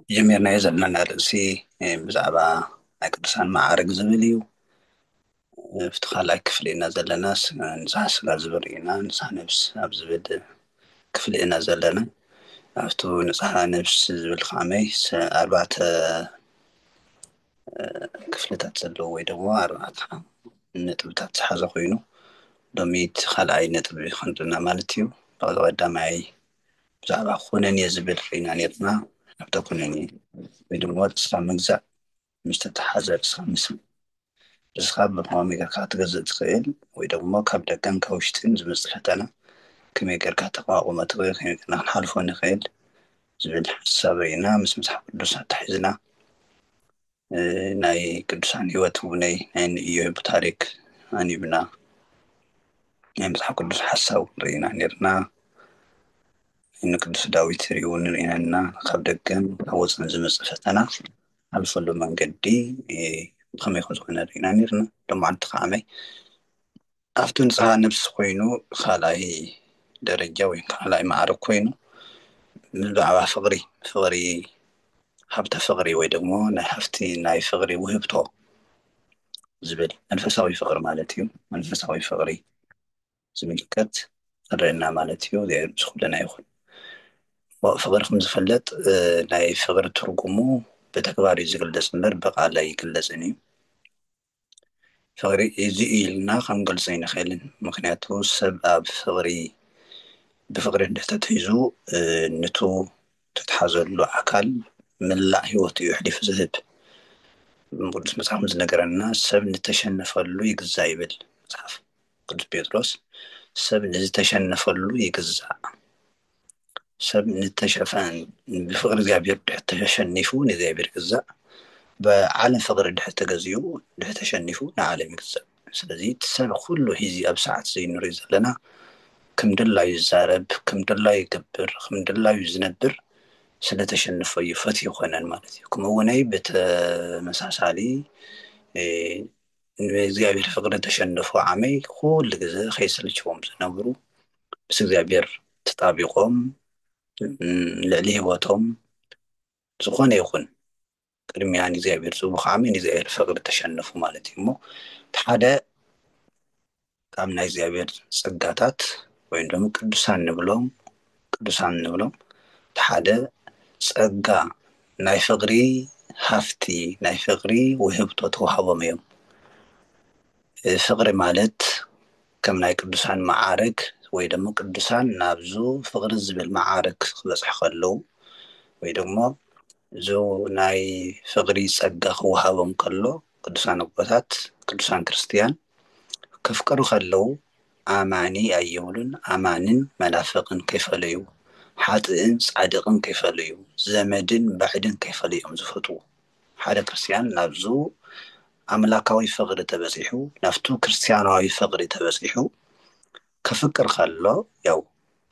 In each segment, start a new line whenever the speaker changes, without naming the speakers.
جميرنا يزلنا نرسي بزعبا ቅዱሳን ማዕርግ ዝብል እዩ ኣብቲ ካልኣይ ክፍሊ ኢና ዘለና ንስሓ ስጋ ዝብል ኢና ንስሓ ነብስ ኣብ ዝብል ክፍሊ ኢና ዘለና ኣብቲ ንስሓ ነብስ ዝብል ከመይ ኣርባዕተ ክፍልታት ዘለዎ ወይ ድማ ኣርባዕተ ነጥብታት ዝሓዘ ኮይኑ ሎሚ እቲ ካልኣይ ነጥቢ ይኾንና ማለት እዩ ቀዳማይ ብዛዕባ ኩነኔ ዝብል ኢና ነርና ኣብታ ኩነኔ ወይ ድማ ንስኻ ምግዛእ ምስ ተተሓዘ ንስኻ ብከመይ ጌርካ ክትገዝእ ትኽእል ወይ ደግሞ ካብ ደገን ካብ ውሽጥን ዝመፅእ ፈተና ከመይ ጌርካ ተቋቁሞ ትኽእል ከመይ ጌርና ክንሓልፎ ንኽእል ዝብል ሓሳብ ኢና ምስ መፅሓፍ ቅዱስ ኣተሓሒዝና ናይ ቅዱሳን ሂወት እውነይ ናይ ኢዮብ ታሪክ ኣንቢብና ናይ መፅሓፍ ቅዱስ ሓሳብ ርኢና ነርና ንቅዱስ ዳዊት እውን ርኢና ካብ ደገን ካብ ወፅን ዝመፅእ ፈተና ኣልፈሉ መንገዲ ብከመይ ከዝኾነ ርኢና ነርና ሎማዓንቲ ከመይ ኣብቲ ንፅሓ ነብሲ ኮይኑ ካልኣይ ደረጃ ወይ ካልኣይ ማዕርግ ኮይኑ ብዛዕባ ፍቅሪ ሃብተ ፍቅሪ ወይ ደግሞ ናይ ሃፍቲ ናይ ፍቅሪ ውህብቶ ዝብል መንፈሳዊ ፍቅሪ ማለት እዩ መንፈሳዊ ፍቅሪ ዝምልከት ንሪአና ማለት እዩ እግዚኣብሔር ምስ ኩልና ይኹን ፍቅሪ ከም ዝፍለጥ ናይ ፍቅሪ ትርጉሙ ብተግባር እዩ ዝግለፅ እምበር ብቃል ኣይግለፅን እዩ ፍቅሪ እዚ እዩ ኢልና ክንገልፆ ኣይንኽእልን ምክንያቱ ሰብ ኣብ ፍቅሪ ብፍቅሪ እንድሕር ተታሒዙ ነቱ ዝተተሓዘሉ ኣካል ምላእ ሂወቱ እዩ ኣሕሊፉ ዝህብ ቅዱስ መፅሓፍ ዝነገረና ሰብ ንተሸነፈሉ ይግዛእ ይብል መፅሓፍ ቅዱስ ጴጥሮስ ሰብ ንዝተሸነፈሉ ይግዛእ ሰብ ብፍቅሪ እግዚኣብሔር ድሕር ተሸኒፉ ንእግዚኣብሔር ይግዛእ ብዓለም ፍቅሪ ድሕር ተገዚኡ ድሕር ተሸኒፉ ንዓለም ይግዛእ ስለዚ እቲ ሰብ ኩሉ ሒዚ ኣብ ሰዓት እዚ ንሪኦ ዘለና ከም ድላዩ ይዛረብ ከም ድላዩ ይገብር ከም ድላዩ ዝነብር ስለተሸነፈ እዩ ፈትዩ ይኮነን ማለት እዩ ከምኡ እውነይ ብተመሳሳሊ ንእግዚኣብሔር ፍቅሪ ተሸነፉ ዓመይ ኩሉ ግዜ ከይሰለችዎም ዝነብሩ ምስ እግዚኣብሔር ተጣቢቆም ልዕሊ ሂወቶም ዝኾነ ይኹን ቅድሚያ ንእግዚኣብሔር ዝህቡ ከዓመይ ንእግዚኣብሔር ፍቅሪ ተሸነፉ ማለት እዩ እሞ እቲ ሓደ ካብ ናይ እግዚኣብሔር ፀጋታት ወይ ድማ ቅዱሳን ንብሎም እቲ ሓደ ፀጋ ናይ ፍቅሪ ሃፍቲ ናይ ፍቅሪ ውህብቶ ተዋሂቦም እዮም ፍቅሪ ማለት ከም ናይ ቅዱሳን ማዕርግ ወይ ድማ ቅዱሳን ናብዙ ፍቅሪ ዝብል ማዕርግ ክበፅሑ ከለው ወይ ደግሞ እዚ ናይ ፍቅሪ ፀጋ ክወሃቦም ከሎ ቅዱሳን ኣቦታት ቅዱሳን ክርስትያን ከፍቅሩ ከለው ኣማኒ ኣይብሉን ኣማንን መናፍቅን ከይፈለዩ ሓጥእን ፃድቅን ከይፈለዩ ዘመድን ባዕድን ከይፈለዩ እዮም ዝፈትዉ ሓደ ክርስትያን ናብዙ ኣምላካዊ ፍቅሪ ተበፂሑ ናብቱ ክርስትያናዊ ፍቅሪ ተበፂሑ ከፍቅር ከሎ ያው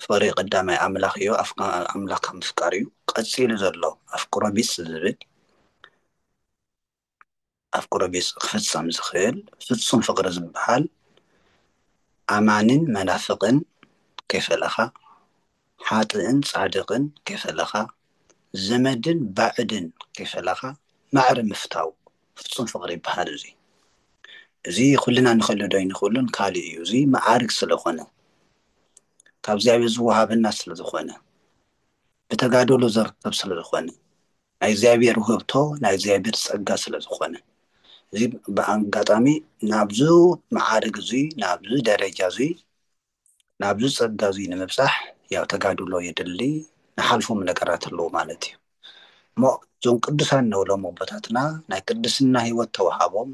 ፍቅሪ ቀዳማይ ኣምላኽ እዩ ኣምላኽ ምፍቃር እዩ ቀፂሉ ዘሎ ኣፍቅሮ ቢጽ ዝብል ኣፍቅሮ ቢጽ ክፍፀም ዝኽእል ፍጹም ፍቅሪ ዝበሃል ኣማንን መናፍቅን ከይፈለኻ ሓጥእን ፃድቅን ከይፈለኻ ዘመድን ባዕድን ከይፈለኻ ማዕረ ምፍታው ፍጹም ፍቅሪ ይበሃል እዚ ኩልና ንኽእሎ ዶ ኣይንኽእሉን ካሊእ እዩ እዚ ማዕርግ ስለኾነ ካብ እግዚኣብሔር ዝወሃበና ስለዝኾነ ብተጋደሎ ዝርከብ ስለዝኾነ ናይ እግዚኣብሔር ውህብቶ ናይ እግዚኣብሔር ፀጋ ስለዝኾነ እዚ ብኣጋጣሚ ናብዙ ማዕርግ እዚ ናብዙ ደረጃ እዚ ናብዙ ፀጋ እዚ ንምብፃሕ ያው ተጋድሎ የድሊ ንሓልፎም ነገራት ኣለዉ ማለት እዩ እሞ እዞም ቅዱሳን ንብሎም ኣቦታትና ናይ ቅድስና ሂወት ተዋሃቦም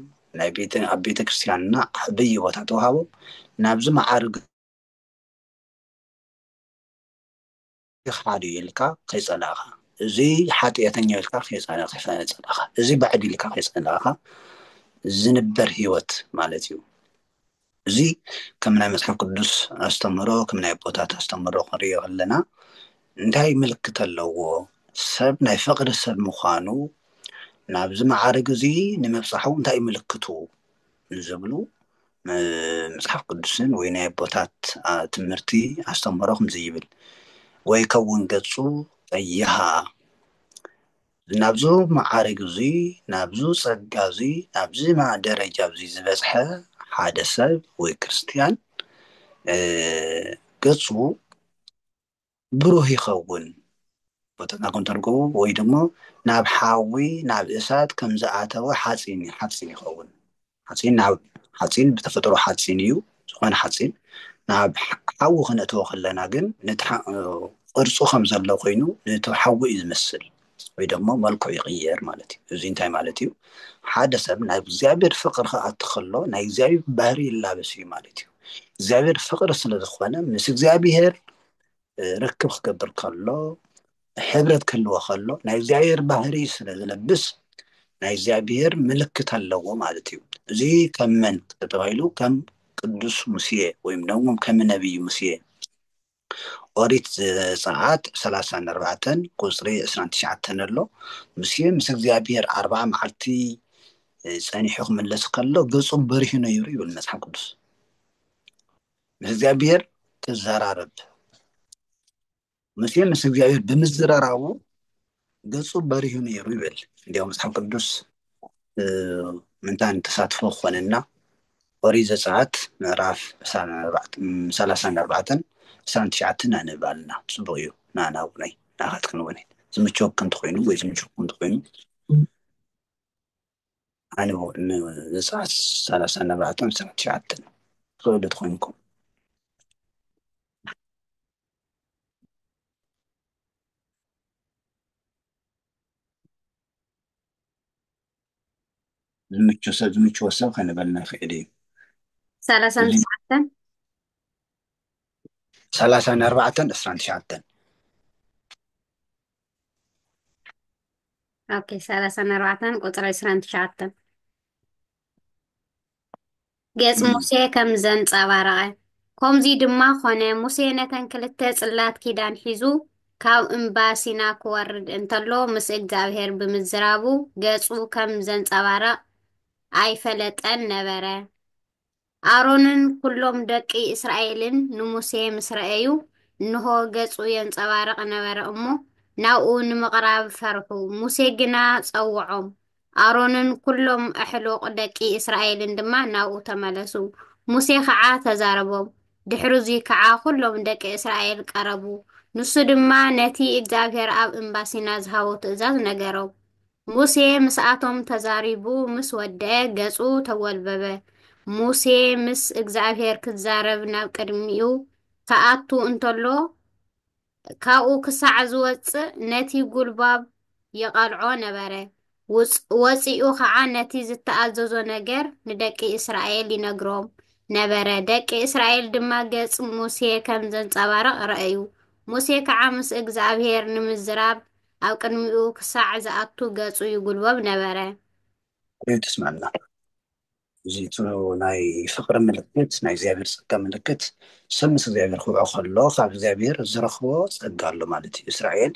ኣብ ቤተክርስትያንና ዓብይ ቦታ ተዋሃቦም ናብዚ ማዕርግ ይኻድ ኢልካ ከይፀላእኻ እዚ ሓጢአተኛ ኢልካ ከይፀላእኻ እዚ ባዕድ ኢልካ ከይፀላእኻ ዝንበር ሂወት ማለት እዩ እዚ ከም ናይ መፅሓፍ ቅዱስ ኣስተምህሮ ከም ናይ ኣቦታት ኣስተምህሮ ክንሪኦ ከለና እንታይ ምልክት ኣለዎ ሰብ ናይ ፍቅሪ ሰብ ምዃኑ ናብዚ ማዕርግ እዚ ንምብፃሑ እንታይ ምልክቱ ዝብሉ መፅሓፍ ቅዱስን ወይ ናይ ኣቦታት ትምህርቲ ኣስተምህሮ ከምዚ ይብል ወይ ከውን ገፁ ቀይሃ ናብዚ ማዕርግ እዚ ናብዚ ፀጋ እዚ ናብዚ ደረጃ እዚ ዝበፅሐ ሓደ ሰብ ወይ ክርስትያን ገፁ ብሩህ ይኸውን ቦታና ክንተርጉሙ ወይ ድማ ናብ ሓዊ ናብ እሳት ከም ዝኣተወ ሓፂን ይኸውን ሓፂን ብተፈጥሮ ሓፂን እዩ ዝኾነ ሓፂን ናብ ሓዊ ክነእትዎ ከለና ግን ቅርፁ ከም ዘሎ ኮይኑ ነቲ ሓዊ እዩ ዝመስል ወይ ድማ መልክዑ ይቕየር ማለት እዩ እዚ እንታይ ማለት እዩ ሓደ ሰብ ናይ እግዚኣብሔር ፍቅሪ ክኣቱ ከሎ ናይ እግዚኣብሔር ባህሪ ይላበስ እዩ ማለት እዩ እግዚኣብሔር ፍቅሪ ስለ ዝኾነ ምስ እግዚኣብሔር ርክብ ክገብር ከሎ ሕብረት ክህልዎ ከሎ ናይ እግዚኣብሔር ባህሪ ስለ ዝለብስ ናይ እግዚኣብሔር ምልክት ኣለዎ ማለት እዩ እዚ ከም መን ተባሂሉ ከም ቅዱስ ሙሴ ወይ ደግሞ ከም ነቢይ ሙሴ ኦሪት ዘፀአት 34 ቁፅሪ 29 ኣሎ ሙሴ ምስ እግዚኣብሔር 40 መዓልቲ ፀኒሑ ክምለስ ከሎ ገፁ በሪሁ ነይሩ ይብል መፅሓፍ ቅዱስ ምስ እግዚኣብሔር ክዘራረብ ሙሴ ምስ እግዚኣብሔር ብምዝራራቡ ገፁ በሪሁ ነይሩ ይብል እንዲያው መፅሓፍ ቅዱስ ምንታይ ተሳትፎ ክኾነና ኦሪት ዘፀአት ምዕራፍ 34 29 ናንብብ ኣለና ፅቡቅ እዩ ናና እውነይ ንኣኻትክን እውነይ ዝምችወካ እንተኮይኑ ወይ ዝምችወኩም እንተኮይኑ ኣነ ዘፀአት 34 29 ትኽእሉ ትኮይንኩም ዝምችዎ ሰብ ከንበልና ይኽእል እዩ
39
34 29
ኦኬ 34 ቁፅሪ 29 ገጽ ሙሴ ከም ዘንጸባረቐ ከምዚ ድማ ኾነ ሙሴ ነተን ክልተ ጽላት ኪዳን ሒዙ ካብ እምባ ሲና ክወርድ እንተሎ ምስ እግዚኣብሔር ብምዝራቡ ገጹ ከም ዘንጸባረቕ ኣይፈለጠን ነበረ። ኣሮንን ኩሎም ደቂ እስራኤልን ንሙሴ ምስ ረአዩ እንሆ ገጹ የንጸባረቕ ነበረ እሞ ናብኡ ንምቕራብ ፈርሑ። ሙሴ ግና ጸውዖም። ኣሮንን ኩሎም ኣሕሉቕ ደቂ እስራኤልን ድማ ናብኡ ተመለሱ። ሙሴ ከዓ ተዛረቦም። ድሕሩዚ ከዓ ኩሎም ደቂ እስራኤል ቀረቡ። ንሱ ድማ ነቲ እግዚኣብሔር ኣብ እምባ ሲና ዝሃቦ ትእዛዝ ነገሮም። ሙሴ ምስኣቶም ተዛሪቡ ምስ ወድአ ገጹ ተወልበበ። ሙሴ ምስ እግዚኣብሔር ክዛረብ ናብ ቅድሚኡ ከኣቱ እንተሎ ካብኡ ክሳዕ ዝወፅእ ነቲ ጉልባብ የቐልዖ ነበረ። ወፂኡ ከዓ ነቲ ዝተኣዘዞ ነገር ንደቂ እስራኤል ይነግሮም ነበረ። ደቂ እስራኤል ድማ ገጽ ሙሴ ከም ዘንጸባረቕ ረአዩ። ሙሴ ከዓ ምስ እግዚኣብሔር ንምዝራብ ኣብ ቅድሚኡ ክሳዕ ዝኣቱ ገጹ ይጉልበብ ነበረ።
تسمعنا እዚ ናይ ፍቅሪ ምልክት ናይ እግዚኣብሔር ፀጋ ምልክት ሰብ ምስ እግዚኣብሔር ክውዕል ከሎ ካብ እግዚኣብሔር ዝረኽቦ ፀጋ ኣሎ ማለት እዩ እስራኤል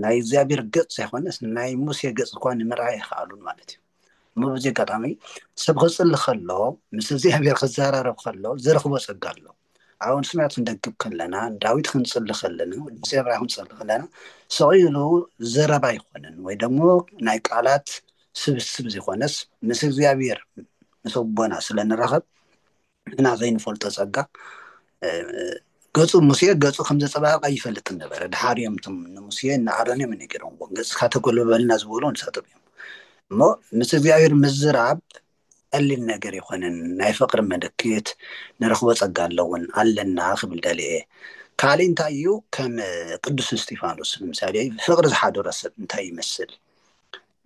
ናይ እግዚኣብሔር ገፅ ዘይኮነስ ናይ ሙሴ ገፅ እኳ ንምርኣይ ይከኣሉን ማለት እዩ እሞ በዚ ኣጋጣሚ ሰብ ክፅሊ ከሎ ምስ እግዚኣብሔር ክዘራረብ ከሎ ዝረኽቦ ፀጋ ኣሎ ኣብ ንስማያት ክንደግብ ከለና ዳዊት ክንፅሊ ከለና እግዚኣብሔር ክንፅሊ ከለና ሰቂሉ ዘረባ ይኮነን ወይ ደሞ ናይ ቃላት ስብስብ ዘይኮነስ ምስ እግዚኣብሔር ምስ ኣቦና ስለ ንረኽብ ንሕና ዘይንፈልጦ ፀጋ ገፁ ሙሴ ገፁ ከም ዘንፀባረቐ ኣይፈልጥን ነበረ ድሓር እዮም እቶም ንሙሴ ንኣሮን እዮም ነጊሮምዎ ገፅካ ተጎልበበልና ዝበሎ ንሳቶም እዮም እሞ ምስ እግዚኣብሔር ምዝራብ ቀሊል ነገር ይኮነን ናይ ፍቅሪ ምልክት ንረኽቦ ፀጋ ኣለውን ኣለና ክብል ደልየ ካሊእ እንታይ እዩ ከም ቅዱስ እስጢፋኖስ ንምሳሌ ፍቅሪ ዝሓደሮ ሰብ እንታይ ይመስል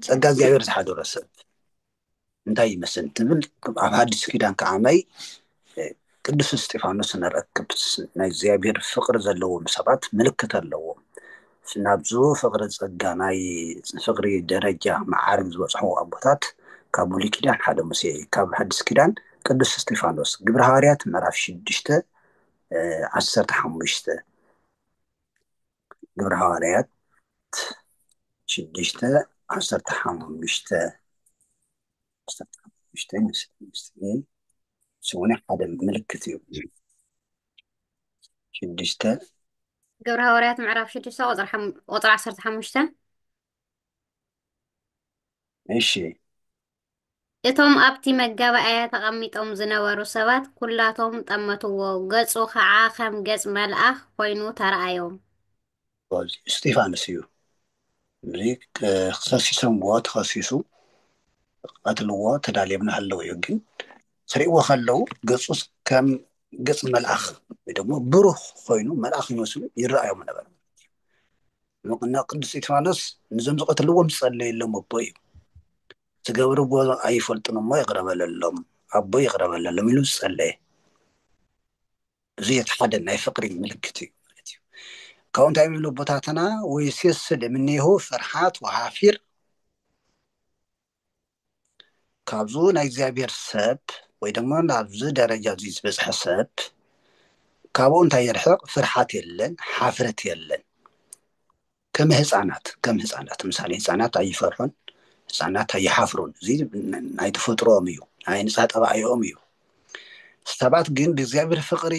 ፀጋ እግዚኣብሔር ዝሓደሮ ሰብ እንታይ ይመስል ትብል ኣብ ሓድሽ ኪዳን ከዓመይ ቅዱስ እስጢፋኖስ ንረክብ ናይ እግዚኣብሔር ፍቅሪ ዘለዎም ሰባት ምልክት ኣለዎም ናብዚ ፍቅሪ ፀጋ ናይ ፍቅሪ ደረጃ ማዕርግ ዝበፅሑ ኣቦታት ካብ ብሉይ ኪዳን ሓደ ሙሴ ካብ ሓድሽ ኪዳን ቅዱስ እስጢፋኖስ ግብረ ሃዋርያት ምዕራፍ 6 15 ግብረ ሃዋርያት 6 15 15 ምስሊ ስሙኒ ሓደ ምልክት እዩ 6
ግብረ ሐዋርያት ምዕራፍ 6 ቁጥሪ 15
እሺ
እቶም ኣብቲ መጋባእያ ተቐሚጦም ዝነበሩ ሰባት ኩላቶም ጠመትዎ፣ ገጹ ከዓ ከም ገጽ መልኣኽ ኮይኑ ተረኣዮም።
እስጢፋኖስ እዩ ከሲሶምዎ ተኸሲሱ ቀትልዎ ተዳልዮም እናሃለዉ እዩ ግን ክሪእዎ ከለዉ ገጹስ ከም ገጽ መልኣኽ ወይ ደሞ ብሩህ ኮይኑ መልኣኽ ይመስሉ ይረኣዮም ነበረ እና ቅዱስ እስጢፋኖስ ንዞም ዝቐትልዎም ዝጸለየሎም ኣቦ እዩ ዝገብርዎ ኣይፈልጡን እሞ ይቕረበለሎም ኣቦ ይቕረበለሎም ኢሉ ዝጸለየ እዚ እቲ ሓደ ናይ ፍቕሪ ምልክት እዩ ማለት እዩ ካብኡ እንታይ የሚብሉ ቦታትና ወይሴስል እምኔሁ ፍርሃት ወሃፊር ካብዙ ናይ እግዚኣብሔር ሰብ ወይ ድማ ናብዚ ደረጃ እዚ ዝበፅሐ ሰብ ካብኡ እንታይ የርሕቕ ፍርሓት የለን ሓፍረት የለን ከም ህፃናት ምሳሌ ህፃናት ኣይፈርሑን ህፃናት ኣይሓፍሩን እዚ ናይ ተፈጥሮኦም እዩ ናይ ንፃ ጠባይኦም እዩ ሰባት ግን ብእግዚኣብሔር ፍቕሪ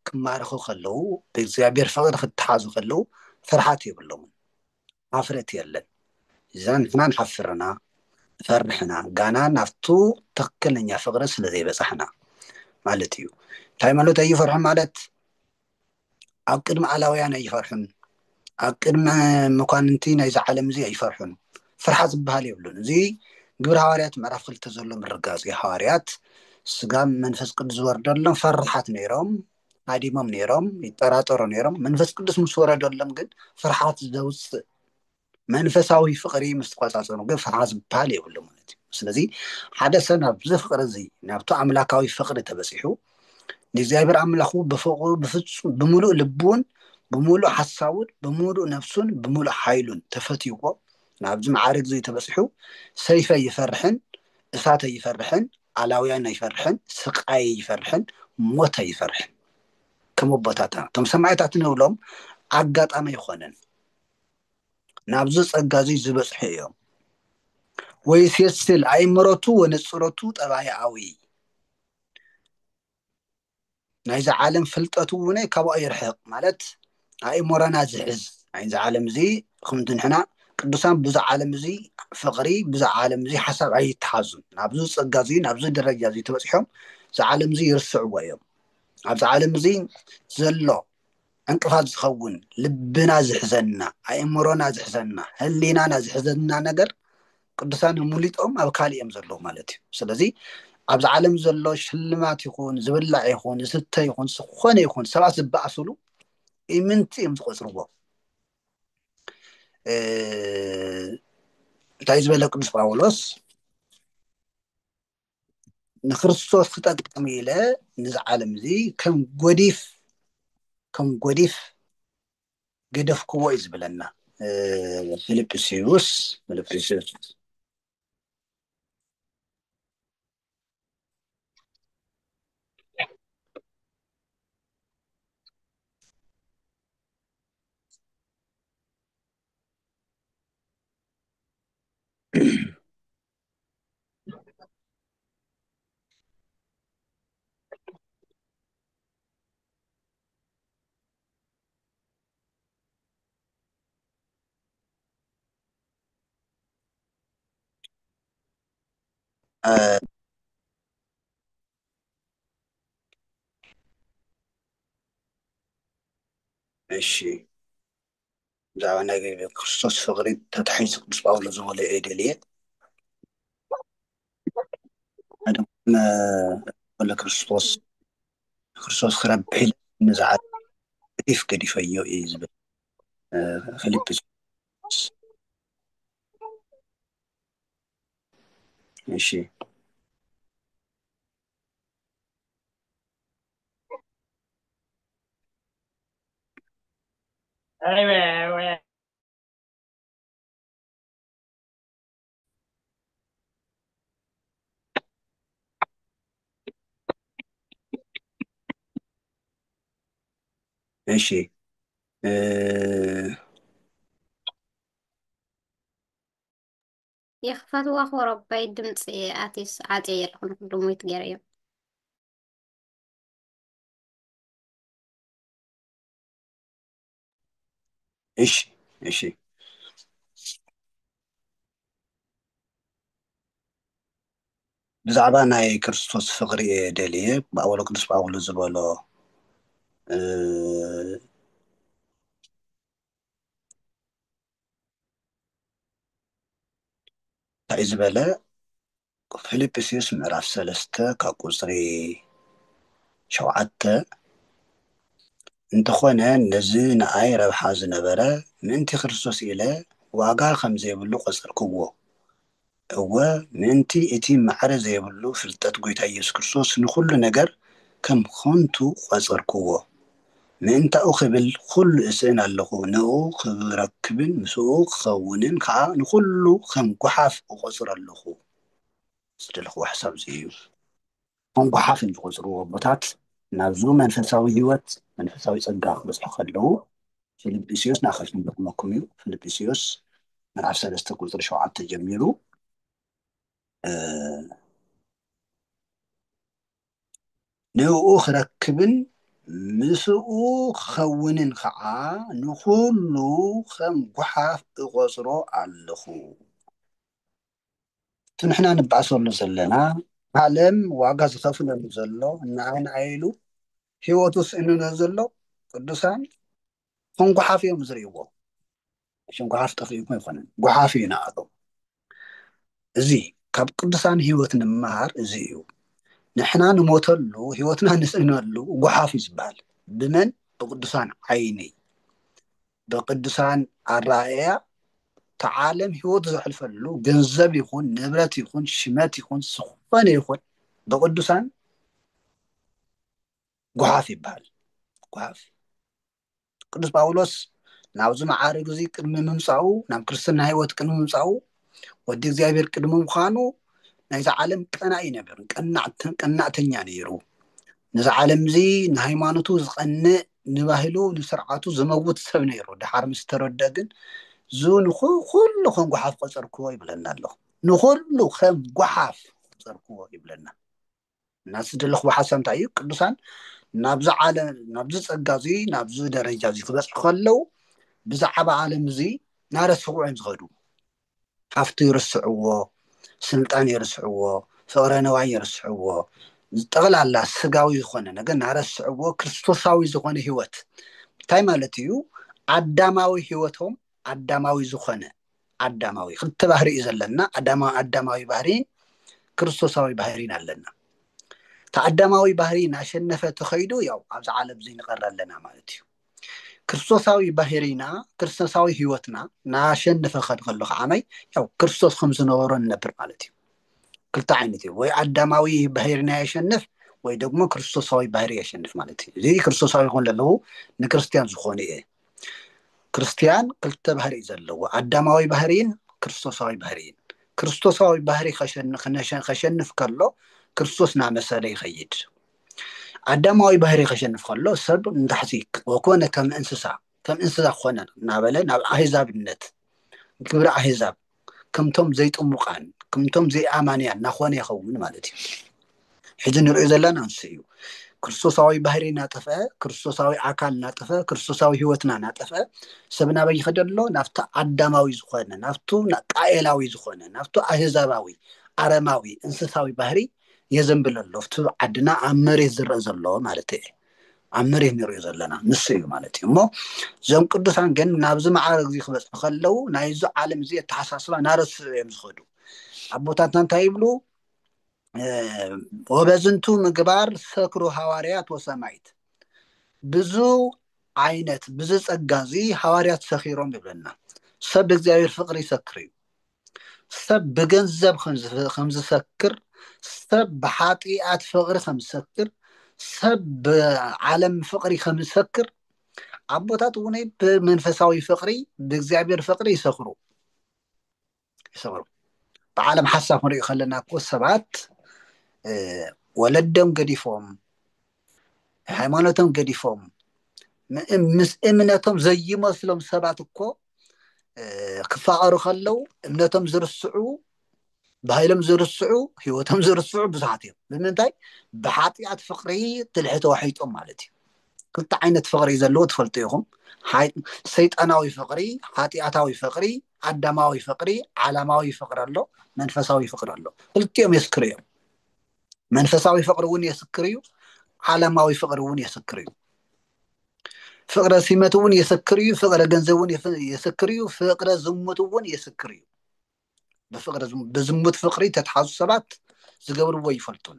ክማርኹ ከለዉ ብእግዚኣብሔር ፍቕሪ ክትሓዙ ከለዉ ፍርሓት የብሎምን ሓፍረት የለን እዛ ንሕና ንሓፍርና ፈርሕና ጋና ናብቱ ትክክለኛ ፍቅሪ ስለ ዘይበፃሕና ማለት እዩ እንታይ ማለት ኣይፈርሑን ማለት ኣብ ቅድሚ ኣላውያን ኣይፈርሑን ኣብ ቅድሚ መኳንንቲ ናይዚ ዓለም እዚ ኣይፈርሑን ፍርሓት ዝበሃል የብሉን እዚ ግብረ ሐዋርያት ምዕራፍ 2 ዘሎ ምርጋፅ ሐዋርያት ስጋ መንፈስ ቅዱስ ዝወርደሎም ፈራሓት ነይሮም ሃዲሞም ነይሮም ይጠራጠሩ ነይሮም መንፈስ ቅዱስ ምስ ወረደሎም ግን ፍርሓት ዘውፅእ መንፈሳዊ ፍቅሪ ምስ ተቆፃፀሩ ግን ፍርሓት ዝበሃል የብሉ ማለት እዩ ስለዚ ሓደ ሰብ ናብዚ ፍቅሪ እዚ ናብቲ ኣምላካዊ ፍቅሪ ተበፂሑ ንእግዚኣብሔር ኣምላኹ ብፍቅሩ ብፍፁም ብምሉእ ልቡን ብምሉእ ሓሳቡን ብምሉእ ነፍሱን ብምሉእ ሓይሉን ተፈትይዎ ናብዚ ማዕርግ እዚ ተበፂሑ ሰይፈ ይፈርሕን እሳተ ይፈርሕን ኣላውያን ኣይፈርሕን ስቃይ ይፈርሕን ሞት ኣይፈርሕን ከም ኣቦታትና እቶም ሰማዕታት ንብሎም ኣጋጣሚ ኣይኮነን ናብዚ ፀጋ እዚ ዝበፅሑ እዮም ወይሴስል ኣእምሮቱ ወንፅሮቱ ጠባያዊ ናይዚ ዓለም ፍልጠቱ እውን ካብኡ ይርሕቕ ማለት ኣእምሮና ዝሕዝ ናይዚ ዓለም እዚ ከምቲ ንሕና ቅዱሳን ብዛ ዓለም እዚ ፍቅሪ ብዛ ዓለም እዚ ሓሳብ ኣይተሓዙን ናብዚ ፀጋ እዚ ናብዚ ደረጃ እዚ ተበፂሖም እዚ ዓለም እዚ ይርስዕዎ እዮም ኣብዚ ዓለም እዚ ዘሎ ዕንቅፋት ዝኸውን ልብና ዝሕዘና ኣእምሮና ዝሕዘና ህሊናና ዝሕዘና ነገር ቅዱሳን ሙሊጦም ኣብ ካሊእ እዮም ዘለዉ ማለት እዩ ስለዚ ኣብዚ ዓለም ዘሎ ሽልማት ይኹን ዝብላዕ ይኹን ዝስተ ይኹን ዝኾነ ይኹን ሰባት ዝበኣስሉ ኢምንቲ እዮም ዝቆፅርዎ እንታይ ዝበለ ቅዱስ ጳውሎስ ንክርስቶስ ክጠቅም ኢለ ነዚ ዓለም እዚ ከም ጎዲፍ ገደፍክዎ እዩ ዝብለና ፊልጵስዩስ እሺ ብዛዕባ ናይ ክርስቶስ ፍቅሪ ተታሒዙ ቅዱስ ጳውሎስ ዝበሎ የደልየ ክርስቶስ ክረብሕ ኢለ ነዚ ዓለም ገዲፈዮ እዩ ዝብል ፊልጵስዩስ እሺ እሺ
يخفتوا أخو ربي دمتي آتيس عاتي يلقون كلهم يتقريب
እሺ ብዛዕባ ናይ ክርስቶስ ፍቅሪ ደልየ ብኣወሎ ቅዱስ ጳውሎስ ዝበሎ እንታይ ዝበለ ፊልጵስዩስ ምዕራፍ 3 ካብ ቁፅሪ 7 እንተኾነ ነዚ ንኣይ ረብሓ ዝነበረ ምእንቲ ክርስቶስ ኢለ ዋጋ ከም ዘይብሉ ቆፀርክዎ እወ ምእንቲ እቲ ማዕረ ዘይብሉ ፍልጠት ጎይታ ኢየሱስ ክርስቶስ ንኩሉ ነገር ከም ከንቱ ቆፀርክዎ ምእንታኡ ክብል ኩሉ እስእን ኣለኹ ንኡ ክረክብን ምስኡ ክኸውንን ከዓ ንኩሉ ከም ጓሓፍ እቆፅር ኣለኹ ዝደለኽዎ ሓሳብ እዚ እዩ ከም ጓሓፍ ዝቆፅርዎ ቦታት ናብዙ መንፈሳዊ ሂወት መንፈሳዊ ፀጋ ክበፅሑ ከለዉ ፊልጵስዩስ ናኸፍኩም ጠቕመኩም እዩ ፊልጵስዩስ ምዕራፍ 3 ቁፅሪ 7 ጀሚሩ ንኡ ክረክብን ምስኡ ክኸውንን ከዓ ንኩሉ ከም ጓሓፍ እቆፅሮ ኣለኹ እቲ ንሕና ንበዓሰሉ ዘለና ዓለም ዋጋ ዝኸፍለሉ ዘሎ ንኣና ኢሉ ሂወቱ ስእንነ ዘሎ ቅዱሳን ከም ጓሓፍ እዮም ዝርእይዎ ሽም ጓሓፍ ጠፊኡኩም ኣይኮነን ጓሓፍ እዩ ንኣቶም እዚ ካብ ቅዱሳን ሂወት ንምሃር እዚ እዩ ንሕና ንሞተሉ ሂወትና ንስእነሉ ጓሓፍ እዩ ዝበሃል ብመን ብቅዱሳን ዓይኒ ብቅዱሳን ኣረኣእያ ተዓለም ሂወት ዘሕልፈሉ ገንዘብ ይኹን ንብረት ይኹን ሽመት ይኹን ዝኾነ ይኹን ብቅዱሳን ጓሓፍ ይበሃል ጓሓፍ ቅዱስ ጳውሎስ ናብዚ መዓርግ እዚ ቅድሚ ምምፃኡ ናብ ክርስትና ሂወት ቅድሚ ምምፃኡ ወዲ እግዚኣብሔር ቅድሚ ምዃኑ ናይዚ ዓለም ቀናኢ ነበር ቀናዕተኛ ነይሩ ነዚ ዓለም እዚ ንሃይማኖቱ ዝቐንዕ ንባህሉ ንስርዓቱ ዝመውት ሰብ ነይሩ ድሓር ምስ ተረድአ ግን ዙ ንኩሉ ከም ጓሓፍ ቆፀርክዎ ይብለና ኣሎ ንኩሉ ከም ጓሓፍ ቆፀርክዎ ይብለና ናስ ዝደለኽዎ ሓሳብ እንታይ እዩ ቅዱሳን ናብዚ ዓለም ናብዚ ፀጋ እዚ ናብዚ ደረጃ እዚ ክበፅሑ ከለዉ ብዛዕባ ዓለም እዚ ናረስዕዎ እዮም ዝኸዱ ሃፍቲ ይርስዕዎ ስልጣን ይርስዕዎ ፍቅረ ነዋይ ይርስዕዎ ጠቕላላ ስጋዊ ዝኾነ ነገር ናረስዕዎ ክርስቶሳዊ ዝኾነ ሂወት እንታይ ማለት እዩ ኣዳማዊ ሂወቶም ኣዳማዊ ዝኾነ ኣዳማዊ ክልተ ባህሪ እዩ ዘለና ኣዳማዊ ባህሪን ክርስቶሳዊ ባህሪን ኣለና ተኣዳማዊ ባህሪ ናሸነፈ ተኸይዱ ያው ኣብዚ ዓለም እዚ ንቐር ኣለና ማለት እዩ ክርስቶሳዊ ባህሪና ክርስቶሳዊ ሂወትና ናሸነፈ ክኸድ ከሎ ከዓመይ ያው ክርስቶስ ከም ዝነበሮ ንነብር ማለት እዩ ክልተ ዓይነት እዩ ወይ ኣዳማዊ ባህሪና የሸንፍ ወይ ደግሞ ክርስቶሳዊ ባህሪ የሸንፍ ማለት እዩ እዚ ክርስቶሳዊ ይኹን ዘለዉ ንክርስቲያን ዝኾነ እየ ክርስቲያን ክልተ ባህሪ ዘለዎ ኣዳማዊ ባህሪን ክርስቶሳዊ ባህሪን ክርስቶሳዊ ባህሪ ከሸንፍ ከሎ ክርስቶስ ናመሰለ ይኸይድ ኣዳማዊ ባህሪ ከሸንፍ ከሎ ሰብ እንዳሕሲክ ወኮነ ከም እንስሳ ክኾነ ናበለ ናብ ኣህዛብነት ግብሪ ኣህዛብ ከምቶም ዘይጥሙቃን ከምቶም ዘይኣማንያን ናኾነ ይኸውን ማለት እዩ ሕዚ ንሪኦ ዘለና ንሱ እዩ ክርስቶሳዊ ባህሪ ናጠፍአ ክርስቶሳዊ ኣካል ናጠፈ ክርስቶሳዊ ሂወትና ናጠፈ ሰብ ናበይ ይኸድ ኣሎ ናብቲ ኣዳማዊ ዝኾነ ናብቱ ቃኤላዊ ዝኾነ ናብቱ ኣህዛባዊ ኣረማዊ እንስሳዊ ባህሪ የዘንብል ኣሎ ኣብቲ ዓድና ኣብ መሬት ዝረአ ዘሎ ማለት እየ ኣብ መሬት ንሪኦ ዘለና ንሱ እዩ ማለት እዩ እሞ እዞም ቅዱሳን ግን ናብዚ ማዕረግ እዚ ክበፅሑ ከለዉ ናይዚ ዓለም እዚ ኣተሓሳስባ ናረስዑ እዮም ዝኸዱ ኣቦታትና እንታይ ይብሉ ወበዝንቱ ምግባር ሰክሩ ሃዋርያት ወሰማይት ብዙ ዓይነት ብዙ ፀጋ እዚ ሃዋርያት ሰኺሮም ይብለና ሰብ ብእግዚኣብሔር ፍቅሪ ይሰክር እዩ ሰብ ብገንዘብ ከም ዝሰክር ሰብ ብሓጢኣት ፍቅሪ ከም ዝሰክር ሰብ ብዓለም ፍቅሪ ከም ዝሰክር ኣቦታት እውን ብመንፈሳዊ ፍቅሪ ብእግዚኣብሔር ፍቅሪ ይሰክሩ ብዓለም ሓሳብ ክንሪኦ ከለና እኮ ሰባት ወለዶም ገዲፎም ሃይማኖቶም ገዲፎም ምስ እምነቶም ዘይመስሎም ሰባት እኮ ክፋቐሩ ከለዉ እምነቶም ዝርስዑ بهايلم زرسعو هيوتهم زرسعو بزاتيو بمنتاي بحاطيات فقري تلحته وحيتهم مالتي كنت عينة فقري زلو تفلطيهم حي سيطاناوي فقري حاطياتاوي فقري عدماوي فقري علاماوي فقر الله منفساوي فقر الله قلتيهم يسكريو منفساوي فقر ون يسكريو علاماوي فقر ون يسكريو فقر سيمتون يسكريو فقر جنزون يسكريو فقر زمتون يسكريو بفقر بزمت فقري تتحاز سبات زقبروا يفلطون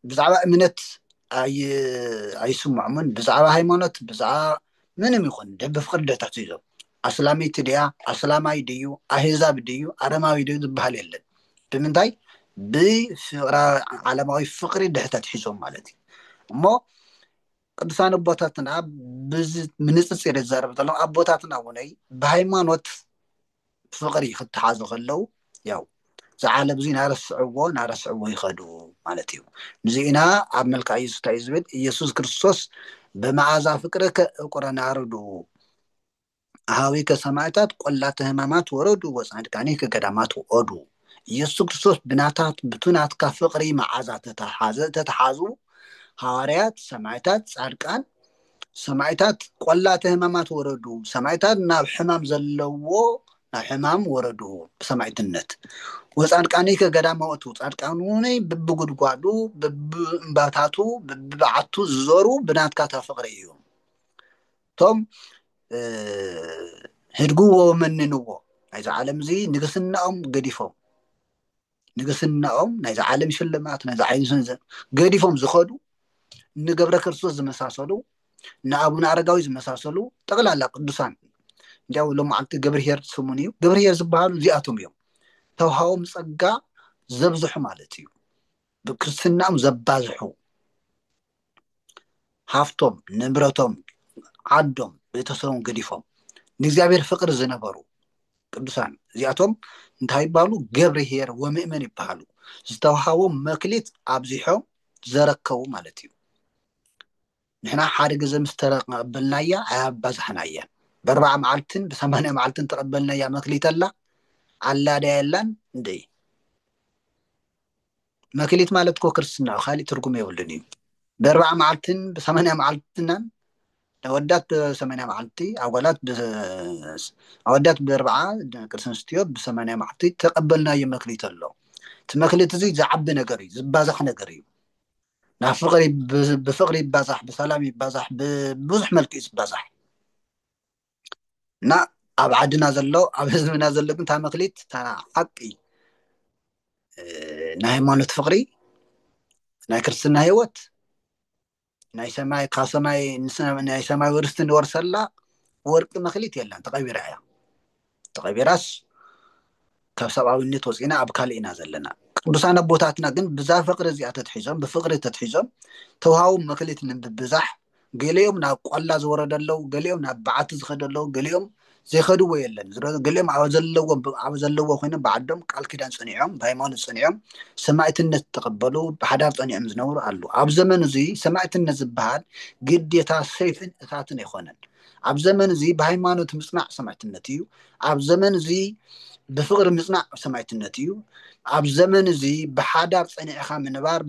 بزعبا امنت اي سمعمن بزعبا هايمانوت بزعبا منم يكون دب فقر ده تحتيزو اسلامي تديا اسلامي ديو احزاب ديو ارماوي ديو زبحال يلن بمنتاي بفقر علماوي فقري ده تحتيزو مالتي مو ቅዱሳን አቦታትና ምንጽጽር ይዛረብታሉ አቦታትና ሆነይ በሃይማኖት ፍቅሪ ክትሓዙ ከለው ያው زعل بزين نارسعو يخدو مالتيو نزينا عمل كايس تايزبد يسوع كريستوس بمعازا فكرك قرنا ردو هاوي كسماعتات قلات همامات وردو وصعد كاني كقدامات ودو يسوع كريستوس بناتات بتونات كفقري معازا تتحازو حواريات سماعتات صارقان سماعتات قلات همامات وردو سماعتات ناب حمام زلو حمام وردو بسمعت النت وصادقاني كغداماوتو صادقانوني ببغدغادو بباتاتو ببعتو زورو بناتكا تفقريو توم هدغو مننو ايز عالم زي نغسناهم غديفو نغسناهم نايز عالم شلمات نايز عايزن غديفهم زخدو نغبر كرسوس زمساسلو نابونا عرغاوي زمساسلو طقلالا قدوسان جاو لما انت غبرهير سمونيو غبرهير زبالو زياتهم يوم توهاوم صقا زبزح مالتيو بكرسنام زبازحو هافتوم نبرتوم عدوم بيتسون قديفوم نزيابير فقر زنبرو قدسان زياتهم انتهي بالو غبرهير ومؤمن يبالو زتوهاوم مكليت ابزيحو زركو مالتيو نحنا حارق زمسترق قبلنايا ابازحنايا ب4 معلتن ب8 معلتن تقبلنا يا مكليت الله على دايلان دي مكليت مالتكو كرسنا خالي ترجم يولني ب4 معلتن ب8 معلتنا أودات ب8 معلتي أودات ب4 كرسنستيو ب8 معلتي تقبلنا يا مكليت الله تمكليت زي زعب نغري زبازح نغري نافقري بفقري بازح بسلامي بازح ببزح ملكي بازح نا أبعدنا زلو أبزمنا زلو كنت مكليت تاع حقي ناي مالت فقري ناي كرسنا هيوت ناي سماي كاسماي نسنا ناي سماي ورستن ورسلا ورق مخليت يلا تقبيراس كسبعو النت وزينا أبكالينا زلنا قدسان بوتاتنا جن بزاف فقر زيادة تحجم بفقر تتحجم توهاو مخليت بزح قليهم ناقلا زورد الله قليهم نبعت زخد الله قليهم زي خدوا ويلن قليهم عوزلوا خوينا بعدهم قال كده صنيعهم بايمان صنيعهم سمعت الناس تقبلوا بحدار صنيعهم زنور قالوا عب زمن زي سمعت الناس بهاد قديتا سيف اثاتن يخونن عب زمن زي بايمان تمصنع سمعت النتيو عب زمن زي بفقر مصنع سمعت النتيو عب زمن زي بحدار صنيعها منبار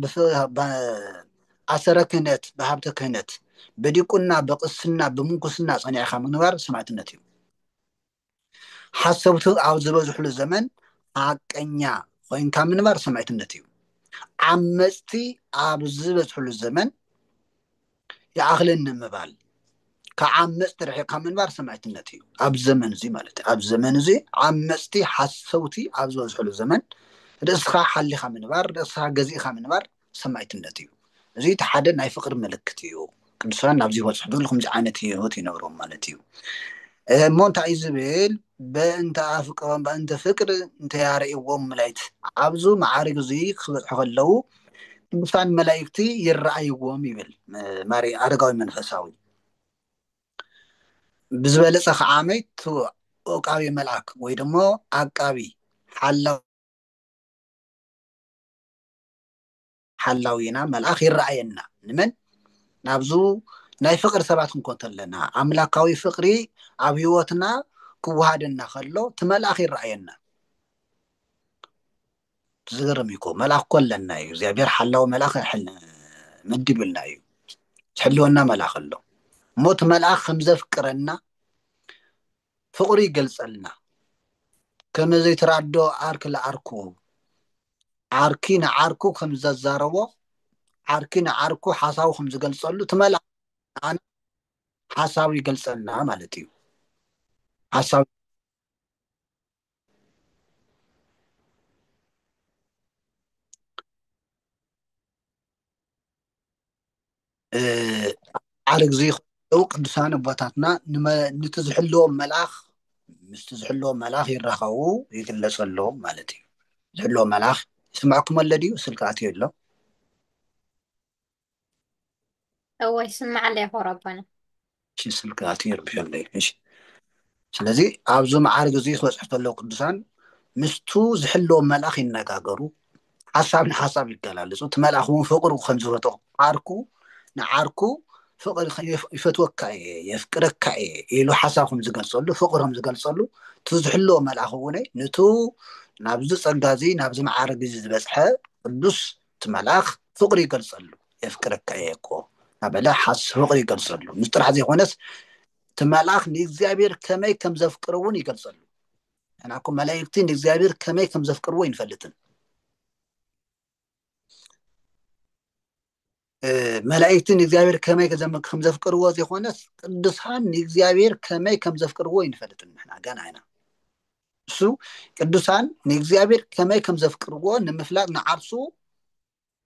أسرة كنت بهابته كنت بديكونا بقصنا بمنكسنا صنيعها منبار سمعت النتيو حسبت أو زبزح الزمن حقنيا وإن كان منبار سمعت النتيو عمستي أو زبزح الزمن يأخلن مبال كعمست رح يقام منبار سمعت النتيو أب زمن زي مالتي أب زمن زي عمستي حسوتي أو زبزح الزمن رأسها حليها منبار رأسها جزيها منبار سمعت النتيو زي تحدد ناي فقر ملكتيو كنسان نابزي وصحدون لكم جعانتي هوتي نورهم مالتيو مونتا إيزابيل بأنت أفكر بأنت فكر أنت يا رأيهم ملايت عبزو معارك زي خلو كنسان ملايكتي يرأيهم يبل ماري أرقاوي منفساوي بزبالة سخ عامي تو أقاوي ملاك ويدمو أقاوي حلاوينا ملاك يرأينا نمن نابزو ناي فقر سبعتكم كنت لنا أملاكاوي فقري عبيوتنا كوهادنا خلو تمال أخير رأينا زغرميكو ملاخ كلنا يو زيابير حلاو ملاخ حل مدبلنا يو حلونا ملاخ له موت ملاخ خمزة فكرنا فقري قلصلنا كما زي ترادو عارك لعاركو عاركين عاركو خمزة زاروا عاركين عاركو حاساو خمزة قلصلو تملا أنا حاساوي قلصلنا مالتي حاساوي عارك زي لو قدسان بوتاتنا نتزحلهم ملاخ مستزحلهم ملاخ يرخو يقلصلهم مالتي زحلهم ملاخ يسمعكم الذي سلكاتي له
هو يسمع عليه ربنا.
شي سلكاتي يربي الله ايش ስለዚህ ኣብዚ መዓርግ እዚ ክበፅሑ ከለዉ ቅዱሳን ምስቱ ዝሕልዎም መልኣኽ ይነጋገሩ ሓሳብ ንሓሳብ ይገላለፁ እቲ መልኣኽ እውን ፍቅሩ ከም ዝፈቶ ዓርኩ ንዓርኩ ፍቅሪ ይፈትወካ እየ የፍቅረካ እየ ኢሉ ሓሳብ ከም ዝገልፀሉ ፍቅሪ ከም ዝገልፀሉ እቲ ዝሕልዎ መልኣኽ እውን ነቱ ናብዚ ፀጋ እዚ ናብዚ መዓርግ እዚ ዝበፅሐ ቅዱስ እቲ መልኣኽ ፍቅሪ ይገልፀሉ የፍቅረካ እየ እኮ ናበለ ፍቅሪ ይገልፀሉ ምስ ጥራሕ ዘይኮነስ تملاخ نيزابير كماي كم زفكرون يقلصلو انا اكو ملائكتي نيزابير كماي كم زفكرون ينفلتن ملائكتي نيزابير كماي كم زفكرون زي خونس قدسان نيزابير كماي كم زفكرون ينفلتن احنا قانا هنا سو قدسان نيزابير كماي كم زفكرون نمفلاق نعرسو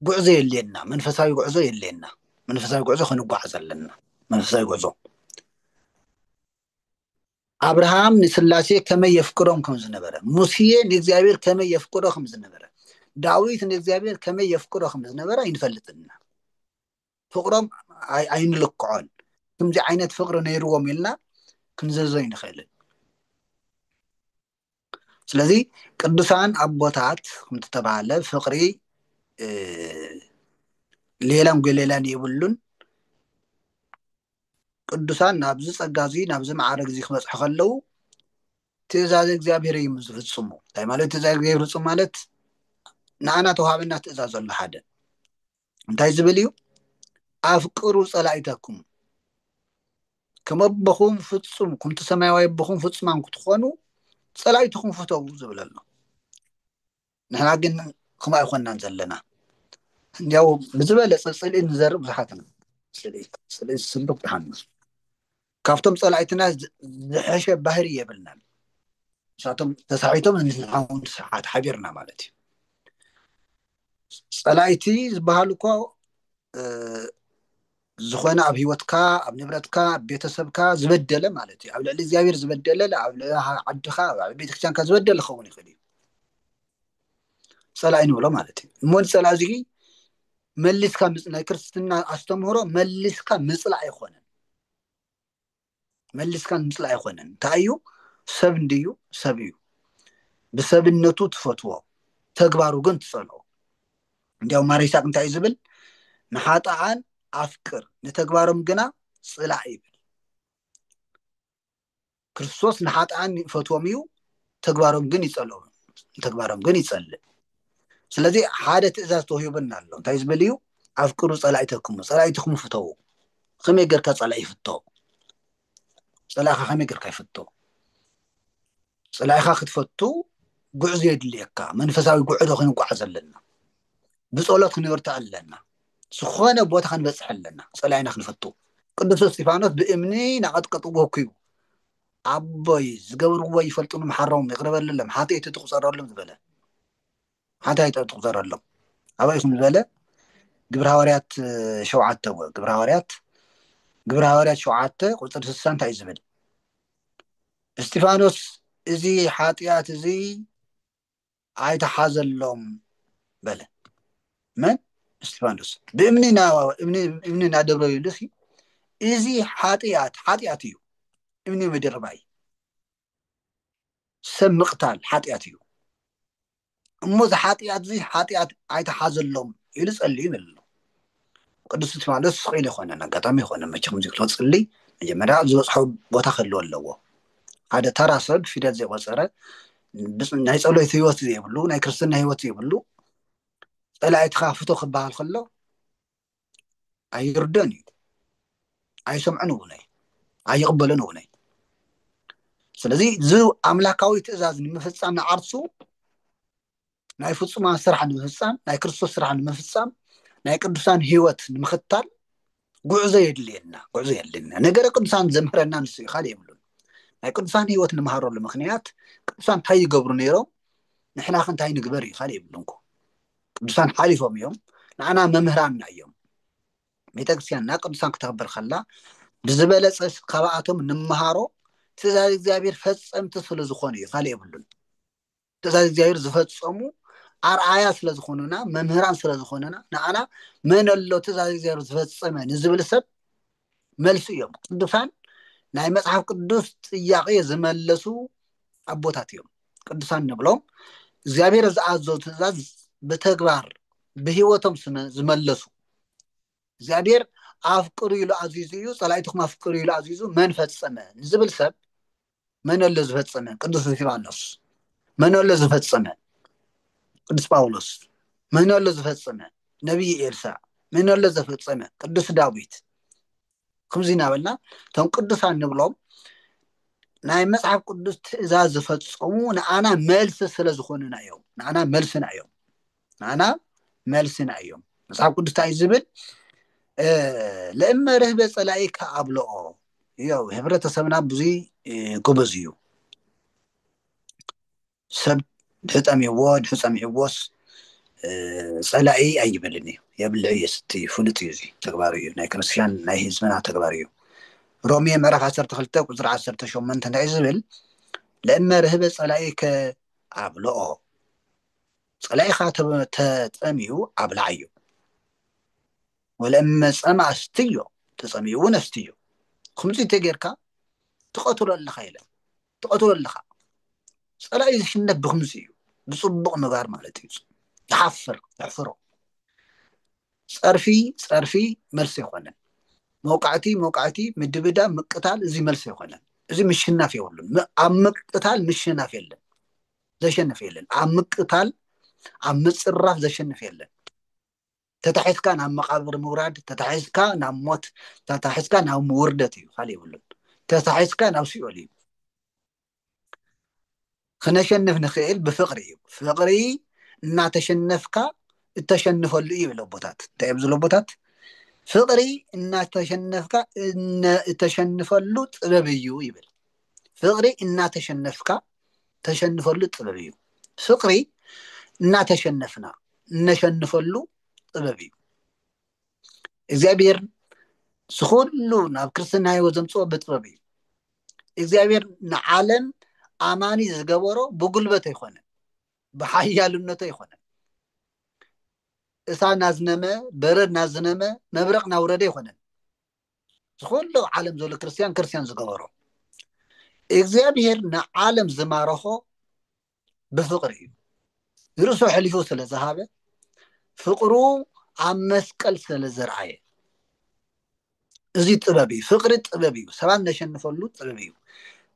غعزو يلينا منفساوي غعزو يلينا منفساوي غعزو خنغعز لنا منفساوي غعزو أبراهام نسلاسي كما يفكرهم كم زنبرة موسى نيزابير كما يفكرهم كم زنبرة داوود نيزابير كما يفكرهم كم زنبرة ينفلتنا فقرهم عين لقعان كم زي عينات فقر نيرو ملنا كم زين خيل سلذي قدسان أبوتات كم تتبع فقري ليلام قليلان يبلون ቅዱሳን ናብዚ ጸጋዚ ናብዚ ማዕረግ እዚ ክበጽሑ ከለዉ ትእዛዝ እግዚአብሔር እዩ ዝፍጽሙ እንታይ ማለት ትእዛዝ እግዚአብሔር ዝፍጽሙ ማለት ንኣና ተዋሃበና ትእዛዝ ዘሎ ሓደ እንታይ ዝብል እዩ ኣፍቅሩ ጸላኢተኩም ከም ኣቦኹም ፍጹም ከምቲ ሰማያዊ ኣቦኹም ፍጹማን ክትኾኑ ጸላኢትኩም ፍተው ዝብል ኣሎ ንሕና ግን ከምኡ ኣይኮንናን ዘለና እንዲያው ብዝበለፀ ጽልኢ ንዘርእ ብዙሓትና ጽልኢ ስንዱቅ ድሓና كافتم صلايتنا زحش بحر يبلنا ساتم تساعيتم نحاول ساعات حبيرنا مالتي صلايتي زبالكو زخونا اب هيوتكا اب نبرتكا بيتسبكا زبدله مالتي او لعلي زيابير زبدله لا او عدخا بيتك كان كزبدل خوني خدي صلاين ولا مالتي مون صلازي ملسكا مصنا كريستنا استمهرو ملسكا مصلا يخونه ملسكان مثل أيخونن تأيو سبن ديو سبيو بسبب النتو تفتوى تقبارو قنت صنعو ديو ماريساق انت عزبل نحاط عن أفكر نتقبارو مقنا صلاع يبل كريستوس نحاط عن فتوى ميو تقبارو مقن يصلو تقبارو مقن يصلو سلذي حادة إزاز توهيو بنا اللو انت عزبليو أفكرو صلاعيتكم فتوى خمي قركا صلاعي فتوى صلاحا خمي قركا يفتو صلاحا ክትፈቱ ጉዕዝ የድልየካ መንፈሳዊ ጉዕዞ ክንጓዓዝ ኣለና ብጸሎት ክንበርታ ኣለና ዝኾነ ቦታ ክንበጽሕ ኣለና ጸላይና ክንፈቱ ቅዱስ እስጢፋኖስ ብእምኒ ናቀጥቀጥዎ ኩዩ ኣቦይ ዝገብርዎ ይፈልጡን መሓሮም ይቅረበልሎም ሓጢአት ትቁፀረሎም ዝበለ ሓጢአት ትቁፀረሎም ኣባይኩም ዝበለ ግብረ ሐዋርያት 7 ግብረ ሐዋርያት 7 ቁጥር 60 እንታይ ዝብል እስጢፋኖስ እዚ ሓጢአት እዚ ኣይተሓዘሎም በለ من እስጢፋኖስ ብእምኒና ደብረ ይልሲ እዚ ሓጢአት እዩ እምኒ ምድርባይ ሰብ ምቕታል ሓጢአት እዩ እሞ እዚ ሓጢአት እዚ ሓጢአት ኣይተሓዘሎም ኢሉ ጸልዩ ይብል ቅዱስ እስጢፋኖስ ስኺል ይኾነን ኣጋጣሚ ይኾነ መቸም እዚ ክተጽልይ መጀመርያ ዝበጽሖ ቦታ ክህልዎ ኣለዎ هذا ترى صد في ذات زوجة ናይ ጸሎት ህይወት ዘይብሉ ናይ ክርስትና ህይወት ዘይብሉ ፀላእትካ ፍቶ ክበሃል ከሎ ኣይርድን እዩ ኣይሰምዑን እውን ኣይቕበሉን እውን ስለዚ እዚ ኣምላካዊ ትእዛዝ ንምፍፃም ንዓርሱ ናይ ፍፁማን ስራሕ ንምፍፃም ናይ ክርስቶስ ስራሕ ንምፍፃም ናይ ቅዱሳን ሂወት ንምኽታል ጉዕዞ የድልየና ጉዕዞ የድልየና ነገረ ቅዱሳን ዘምህረና ንሱ እዩ ካልእ የብሉን ናይ ቅዱሳን ሂወት ንምሃረሉ ምክንያት ቅዱሳን እንታይ ይገብሩ ነይሮም ንሕና ኸ እንታይ ንግበር እዩ ካልእ የብሉንኩ ቅዱሳን ሓሊፎም እዮም ንዓና መምህራንና እዮም ቤተክርስትያንና ቅዱሳን ክተኽበር ከላ ብዝበለፀ ካብኣቶም ንምሃሮ ትእዛዝ እግዚኣብሔር ፈፀምቲ ስለ ዝኾኑ እዩ ካልእ የብሉን ትእዛዝ እግዚኣብሔር ዝፈፀሙ ኣርኣያ ስለ ዝኾኑና መምህራን ስለ ዝኾኑና ንዓና መን ኣሎ ትእዛዝ እግዚኣብሔር ዝፈፀመ ንዝብል ሰብ መልሲ እዮም ቅዱሳን ናይ መፅሓፍ ቅዱስ ጥያቄ ዝመለሱ ኣቦታት እዮም ቅዱሳን ንብሎም እግዚኣብሔር ዝኣዘዞ ትእዛዝ ብተግባር ብሂወቶም ዝመለሱ እግዚኣብሔር ኣፍቅሩ ኢሉ ኣዚዙ እዩ ፀላእትኩም ኣፍቅሩ ኢሉ ኣዚዙ መን ፈፀመ ንዝብል ሰብ መን ኣሎ ዝፈፀመ ቅዱስ እስጢፋኖስ መን ኣሎ ዝፈፀመ ቅዱስ ጳውሎስ መን ኣሎ ዝፈፀመ ነቢይ ኤልሳዕ መን ኣሎ ዝፈፀመ ቅዱስ ዳዊት ከምዚ እናበልና እቶም ቅዱሳን ንብሎም ናይ መፅሓፍ ቅዱስ ትእዛዝ ዝፈፀሙ ንኣና መልሲ ስለ ዝኾኑና እዮም ንኣና መልስና እዮም ንኣና መልስና እዮም መፅሓፍ ቅዱስ እንታይ ዝብል ለእመ ርህበ ፀላኢካ ኣብልኦ ያው ሕብረተሰብና ብዙይ ጎበዝ እዩ ሰብ ድሕጠሚዎ ድሕፀሚዕዎስ ፀላኢ ኣይበልን እዩ የብልዕ የስቲ ፍሉጥ እዩ እዚ ተግባር እዩ ናይ ክርስቲያን ናይ ህዝብና ተግባር እዩ ሮሜ ምዕራፍ 12 ቁፅሪ 18 እንታይ ዝብል ለእመ ርህበ ፀላኢከ ኣብልኦ ፀላኢኻ ተፀሚኡ ኣብልዓ እዩ ወለእመ ፀማ እስትዮ ተፀሚኡ እውን እስትዮ ከምዚ ተጌርካ ትቐትሎ ኣለኻ ኢለን ትቐትሎ ኣለኻ ፀላኢ ዝሽነፍ ብክምዚ እዩ ብፅቡቕ ምግባር ማለት እዩ ይሓፍር የሕፍሮ ፀርፊ መልሲ ይኮነን መውቃዕቲ ምድብዳብ ምቅታል እዚ መልሲ ይኮነን እዚ ምሽናፍ የብሉን ኣብ ምቅታል ምሽናፍ የለን ዘሸንፍ የለን ኣብ ምቅታል ኣብ ምፅራፍ ዘሸንፍ የለን ተታሒዝካ ናብ መቃብር ምውራድ ተታሒዝካ ናብ ሞት ተታሒዝካ ናብ ውርደት እዩ ካልእ የብሉን ተታሒዝካ ናብ ሲኦል እዩ ክነሸንፍ ንኽእል ብፍቅሪ እዩ ፍቅሪ እናተሸነፍካ እተሸንፈሉ እዩ ኢሎ ቦታት እንታይ እዮም ዝሎ ቦታት ፍቅሪ እናተሸነፍካ እተሸንፈሉ ጥበብ እዩ ይብል ፍቅሪ እናተሸነፍካ ተሸንፈሉ ጥበብ እዩ ፍቅሪ እናተሸነፍና እነሸንፈሉ ጥበብ እዩ እግዚአብሔር ዝኩሉ ናብ ክርስትና ህይወት ዘምፅኦ ብጥበብ እዩ እግዚአብሔር ንዓለም ኣማኒ ዝገበሮ ብጉልበት ኣይኮነን ብሓያልነቱ ኣይኮነን እሳት ናዝነመ በረድ ናዝነመ መብረቕ ናውረደ ኣይኮነን ዝኩሉ ዓለም ዘሎ ክርስቲያን ዝገበሮ እግዚአብሔር ንዓለም ዝማረኾ ብፍቅሪ እዩ ርእሱ ሕሊፉ ስለ ዝሃበ ፍቅሩ ኣብ መስቀል ስለ ዝረኣየ እዚ ጥበብ እዩ ፍቅሪ ጥበብ እዩ ሰባት ነሸንፈሉ ጥበብ እዩ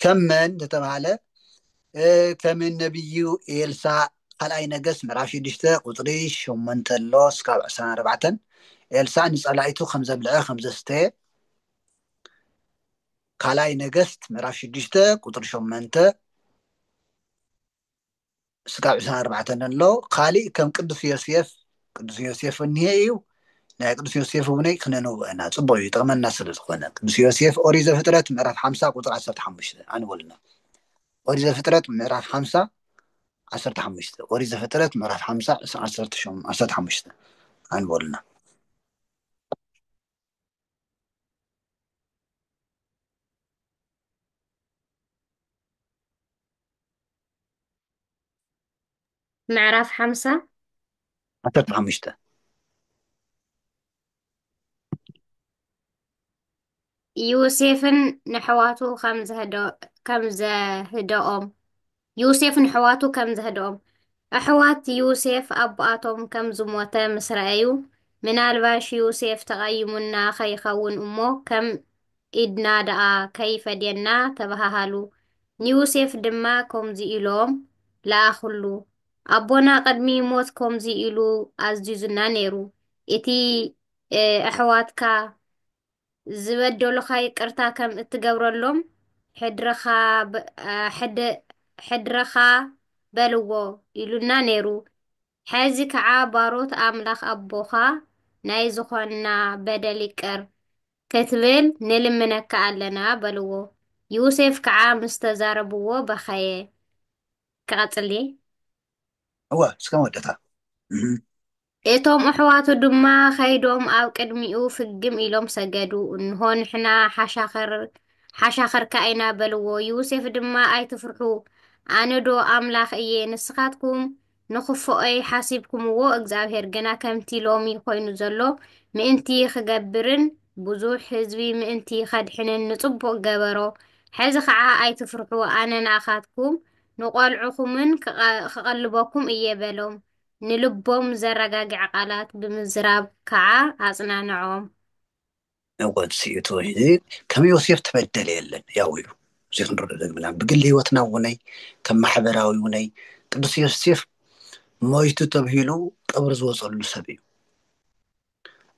ከመን ዝተባሃለ ከም ነቢዩ ኤልሳዕ ካልኣይ ነገስት ምዕራፍ 6 ቁፅሪ 8 ኣሎ እስካብ 24 ኤልሳዕ ንፀላኢቱ ከም ዘብልዐ ከም ዘስተየ ካልኣይ ነገስት ምዕራፍ 6 ቁፅሪ 8 እስካብ 24 ኣሎ ካልእ ከም ቅዱስ ዮሴፍ እኒሄ እዩ ናይ ቅዱስ ዮሴፍ እውን ክነንውአና ፅቡቅ እዩ ይጠቕመና ስለ ዝኾነ ቅዱስ ዮሴፍ ኦሪት ዘፍጥረት ምዕራፍ 50 ቁፅሪ 15 አንበልና ኦሪት ዘፍጥረት ምዕራፍ 50 15 ኦሪት ዘፍጥረት ምዕራፍ 50 15 አንበልና
ምዕራፍ 50
15
ዮሴፍን ንሕዋቱ ከም ዘህደኦም ኣሕዋት ዮሴፍ ኣቦኣቶም ከም ዝሞተ ምስ ረአዩ ምናልባሽ ዮሴፍ ተቐይሙና ከይኸውን እሞ ከም ኢድና ደኣ ከይፈድየና ተባሃሃሉ ንዮሴፍ ድማ ከምዚ ኢሎም ለኣኽሉ ኣቦና ቅድሚ ሞት ከምዚ ኢሉ ኣዝዙና ነይሩ እቲ ኣሕዋትካ ዝበደሉኻ ይቅርታ ከም እትገብረሎም ሕድረኻ ሕድረኻ በልዎ ኢሉና ነይሩ ሕዚ ከዓ ባሮት ኣምላኽ ኣቦኻ ናይ ዝኾና በደል ይቅር ክትብል ንልምነካ ኣለና በልዎ ዮሴፍ ከዓ ምስ ተዛረብዎ በኸየ ክቐጽል እየ
هو اسكم ودتا
እቶም ኣሕዋቱ ድማ ኸይዶም ኣብ ቅድሚኡ ፍግም ኢሎም ሰገዱ እንሆ ንሕና ሓሻኽርካ ኢና በልዎ ዮሴፍ ድማ ኣይትፍርሑ ኣነ ዶ ኣምላኽ እየ ንስኻትኩም ንኽፎአይ ሓሲብኩምዎ እግዚአብሔር ግና ከምቲ ሎሚ ኮይኑ ዘሎ ምእንቲ ክገብርን ብዙሕ ህዝቢ ምእንቲ ከድሕንን ንጽቡቕ ገበሮ ሕዚ ከዓ ኣይትፍርሑ ኣነ ንኣኻትኩም ንቖልዑኹምን ክቐልበኩም እየ በሎም ንልቦም ዘረጋግዕ ቃላት ብምዝራብ ከዓ ኣጽናንዖም
نقول سيتو هيك كم يوسف تبدل يلن يا ويلو زي خنرد دغنا بقل هيوتنا وني كم محبراوي وني قدس يوسف مويتو تبهيلو قبر زوصلو سبي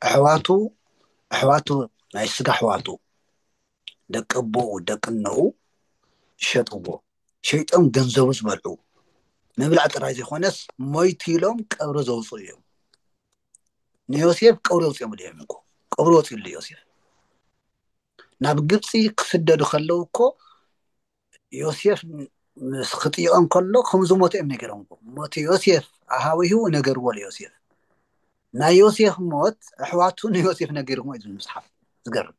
احواتو ناي سغ احواتو دقبو دقنو شطبو شيطان ገንዘቡ ዝበልዑ መብላዕ ጥራይ ዘይኮነስ ሞይቲሎም ቀብሮ ዘውፅኡ እዮም ንዮሴፍ ቀብሮ ዘውፅኡ እዮም እኮ ቀብሮ ወፅሉ ዮሴፍ ናብ ግብፂ ክስደዱ ከለው እኮ ዮሴፍ ምስ ክጥይቆም ከሎ ከምዚ ሞተ እዮም ነገሮም ሞተ ዮሴፍ ኣሃዊሁ ነገርዎ ለዮሴፍ ናይ ዮሴፍ ሞት ኣሕዋቱ ንዮሴፍ ነገርዎ እዩ መጽሓፍ ዝገርም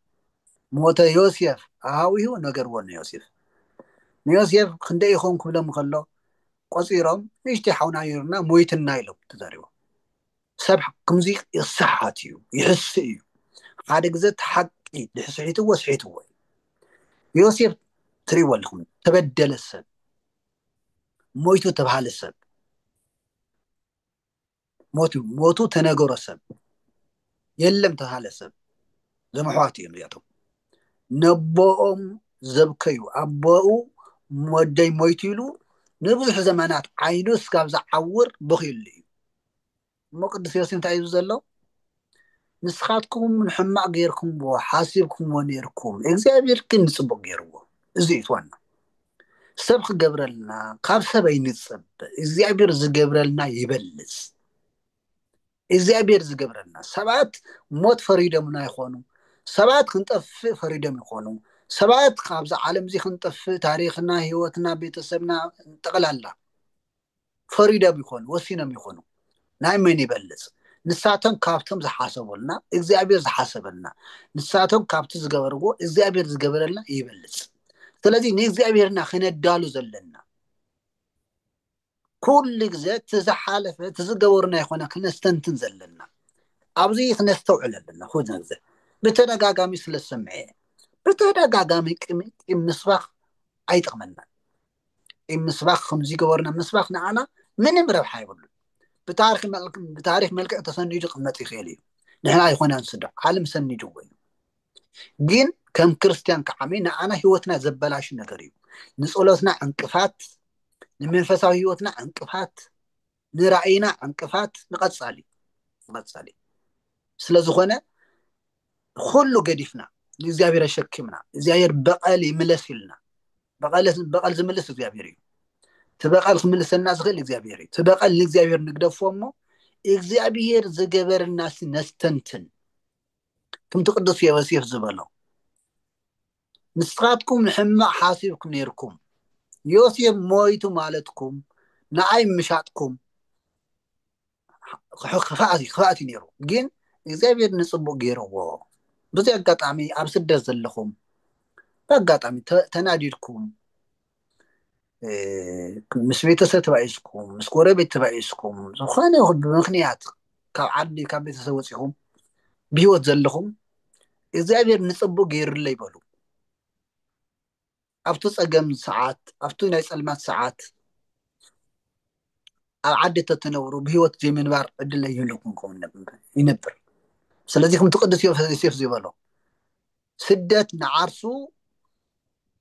ሞተ ዮሴፍ ኣሃዊሁ ነገርዎ ንዮሴፍ ንዮሴፍ ክንደይ ይኾን ክብሎም ከሎ ቆፂሮም ንሽቲ ሓውና ይርና ሞይትና ኢሎም ተዛሪቦም ሰብ ከምዚ ይስሓት እዩ ይሕስ እዩ ሓደ ግዜ ሓቂ ድሕስሒትዎ ስሒትዎ ዮሴፍ ትሪእዎ ኣለኹም ተበደለ ሰብ ሞይቱ ተባሃለ ሰብ ሞቱ ተነገሮ ሰብ የለም ተባሃለ ሰብ ዘመሕዋት እዮም እዚኣቶም ነቦኦም ዘብከዩ ኣቦኡ ወደይ ሞይቱ ኢሉ ንብዙሕ ዘመናት ዓይኑ እስካብ ዝዓውር በኺሉ እዩ እሞ ቅዱስ ዮሴፍ እንታይ እዩ ዘሎ ንስኻትኩም ንሕማቅ ጌርኩምዎ ሓሲብኩምዎ ነርኩም እግዚአብሔር ግን ንፅቡቅ ገይርዎ እዚ እዩ ዋና ሰብ ክገብረልና ካብ ሰብ ኣይንፀብእ እግዚአብሔር ዝገብረልና ይበልፅ እግዚአብሔር ዝገብረልና ሰባት ሞት ፈሪዶምና ይኾኑ ሰባት ክንጠፍእ ፈሪዶም ይኾኑ ሰባት ካብዚ ዓለም እዚ ክንጠፍእ ታሪክና ህይወትና ቤተሰብና ጠቕላላ ፈሪዶም ይኾኑ ወሲኖም ይኾኑ ናይ መን ይበልፅ ንሳቶም ካብቶም ዝሓሰቡልና እግዚአብሔር ዝሓሰበልና ንሳቶም ካብቲ ዝገበርዎ እግዚአብሔር ዝገበረልና ይበልፅ ስለዚ ንእግዚአብሔርና ክነዳሉ ዘለና ኩሉ ግዜ ትዝሓለፈ ትዝገበሩና ይኾነ ክነስተንትን ዘለና ኣብዚ ክነስተውዕል ኣለና ኩሉ ግዜ ብተደጋጋሚ ስለሰምዐ ብተደጋጋሚ ቂም ምስባኽ ኣይጠቕመናን ቂም ምስባኽ ከምዚ ገበርና ምስባኽ ንዓና ምንም ረብሓ ይብሉ بتاريخ ملك تصنيج قمتي خيلي نحن أيقونا نصدق عالم سنيج وين جين كم كريستيان كعمينا أنا هيوتنا زبلاش نقريب نسألوتنا عن كفات نمنفسه هيوتنا عن كفات نرعينا عن كفات نقد صالي سلازخونا خلو قديفنا نزيابير الشكمنا زيابير بقالي ملسلنا بقال زملس زيابيري تبقى الخملس الناس غير الإجزابيري تبقى الإجزابير نقدر فمه إجزابير زجبر الناس نستنتن كم تقدس يا وسيف زبالة نسقاتكم نحمى حاسبكم نيركم يوسف مويتو مالتكم نعيم مشاتكم خفاتي نيرو جين إجزابير نصبو غيرو بزي أقاطعمي أبسد زلخم أقاطعمي تناديركم مس ቤተሰብ ተባይስኩም ምስ ጎረቤት ተባይስኩም ዝኾነ ይኹን ብምክንያት ካብ ዓዲ ካብ ቤተሰብ ወፂኹም ብሂወት ዘለኹም እግዚአብሔር ንፅቡቅ ገይሩለይ ይበሉ ኣብቲ ፀገም ሰዓት ኣብቲ ናይ ፀልማት ሰዓት ኣብ ዓዲ ተተነብሩ ብሂወት ዘይምንባር ዕድል ይህልኩም ይነብር ስለዚ ከም ትቅድስ ዮሴፍ ዝበሎ ስደት ንዓርሱ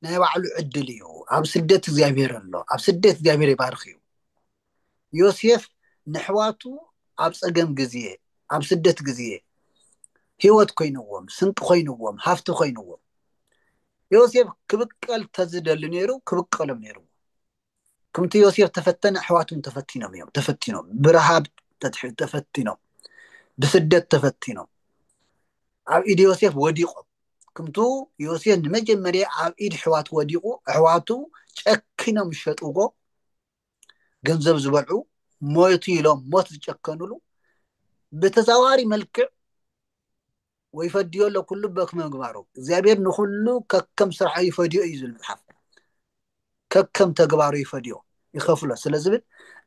ናይ ባዕሉ ዕድል እዩ ኣብ ስደት እግዚአብሔር ኣሎ ኣብ ስደት እግዚአብሔር ይባርኽ እዩ
ዮሴፍ ንሕዋቱ ኣብ ፀገም ግዜ ኣብ ስደት ግዜ ህይወት ኮይንዎም ስንቂ ኮይንዎም ሃፍቲ ኮይንዎም ዮሴፍ ክብቀል ተዝደሊ ነይሩ ክብቀሎም ነይሩ ከምቲ ዮሴፍ ተፈተነ ኣሕዋቱን ተፈቲኖም እዮም ተፈቲኖም ብረሃብ ተፈቲኖም ብስደት ተፈቲኖም ኣብ ኢድ ዮሴፍ ወዲቆም ከምቱ ዮሴፍ ንመጀመርያ ኣብ ኢድ ኣሕዋቱ ወዲቁ ኣሕዋቱ ጨኪኖም ሸጥዎ ገንዘብ ዝበልዑ ሞቱ ኢሎም ሞት ዝጨከንሉ በተዛዋሪ መልክዕ ويفديو له كل بكم مغبارو እግዚአብሔር ንሁሉ ከከም ስራሕ ይፈዲዮ እዩ ዝብል መጽሓፍ ከከም ተግባሩ ይፈዲዮ ይኸፍሎ ስለዚህ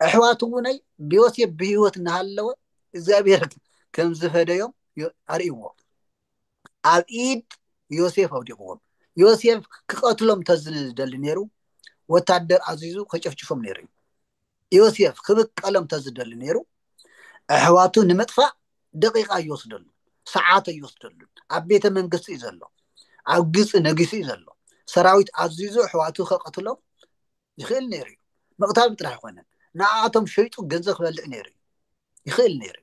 ኣሕዋቱ ናይ ቢዮሴፍ ብህይወት እናሃለወ እግዚአብሔር ከም ዝፈደዮም አርእዎ ኣብ ኢድ ዮሴፍ አውዲቆም ዮሴፍ ክቀትሎም ተዝደል ነይሩ ወታደር አዚዙ ከጨፍጭፎም ነይሩ ዮሴፍ ክብቀሎም ተዝደል ነይሩ ኣሕዋቱ ንመጥፋእ ደቂቃ ይወስደሉ ሰዓት ይወስደሉ ኣብ ቤተ መንግስት እዩ ዘሎ ኣብ ግጽ ነጊስ እዩ ዘሎ ሰራዊት አዚዙ ኣሕዋቱ ከቀትሎም ይኽእል ነይሩ መቅታብ ጥራሕ ኮነ ንኣቶም ሸይጡ ገንዘብ ክበልዕ ነይሩ ይኽእል ነይሩ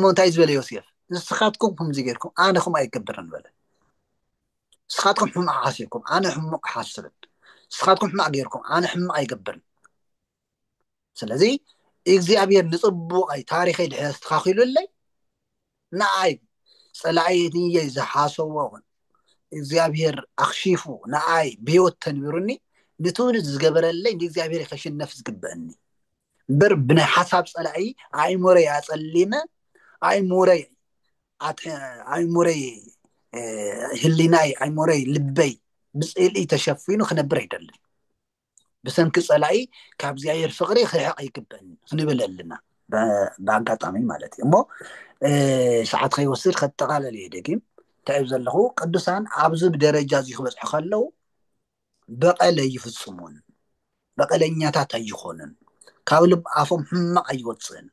ሞንታይ ዝበለ ዮሴፍ ንስኻትኩም ከምዚ ጌርኩም ኣነ ከም ኣይገብርን በለ ንስኻትኩም ሕማቅ ሓሲብኩም ኣነ ሕማቅ ሓስብን ንስኻትኩም ሕማቅ ጌርኩም ኣነ ሕማቅ ኣይገብርን ስለዚ እግዚአብሔር ንጽቡቀይ ታሪኸይ ድሕረ ዝተኻኺሉለይ ንኣይ ጸላእየ ዝሓሰቦን እግዚአብሔር ኣኽሺፉ ንኣይ ብህይወት ተንቢሩኒ ንትውልድ ዝገበረለይ ንእግዚአብሔር ከሽነፍ ዝግበአኒ በር ብናይ ሓሳብ ጸላእይ ኣእምሮይ ኣጸሊመ ኣእምሮይ ህሊናይ ኣእምሮይ ልበይ ብጽልኢ ተሸፊኑ ክነብር ኣይደልን بسنك صلاي كاب زياير فقري خيحق يكبن خنبللنا بأقاطامي مالتي امو ساعات خيوصل خطقال لي دقيم تعب زلخو قدسان عبزو بدرجة زي خبص خلو بقى لي يفصمون بقى لنياتا تيخونن كاولب عفهم حمق ايوتصن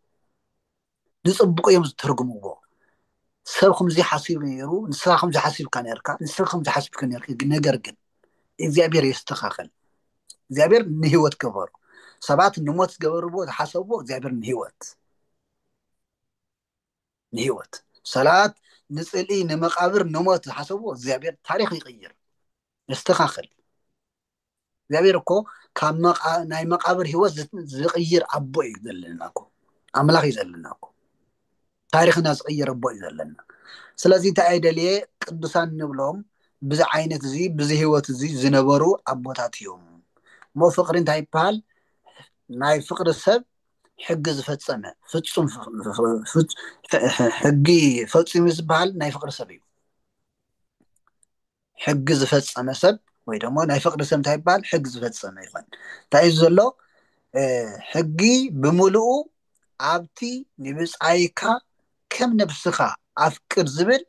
نصبقو يوم ترجمو سبخم زي حسيب نيرو نساخم زي حسيب كان يركا نساخم زي حسيب كان يركا نجرجن እግዚአብሔር ይስተኻኸል እግዚአብሔር ንህይወት ገበሩ ሰባት ንሞት ገበሩቦ ተሐሰቡ እግዚአብሔር ንህይወት ሰላት ንጽልኢ ንመቃብር ንሞት ተሐሰቡ እግዚአብሔር ታሪኽ ይቀይር ይስተኻኸል እግዚአብሔር እኮ ካብ ናይ መቃብር ህይወት ዝቀይር አቦ እዩ ዘለናኮ አምላኽ እዩ ዘለናኮ ታሪኽና ዝቀይር አቦ እዩ ዘለና ስለዚህ ታይደልየ ቅዱሳን ንብሎም ብዛ ዓይነት እዚ ብዚ ህይወት እዚ ዝነበሩ አቦታት እዮም مو فقرين تايبال ناي فقر السب حق زفتسمه فتصم حقي فتصم زبال ناي فقر سبي حق زفتسمه سب وي دمو ناي فقر سم تايبال حق زفتسمه يكون تايزلو حقي بملؤ عبتي نبصايكا كم نبسخا افكر زبل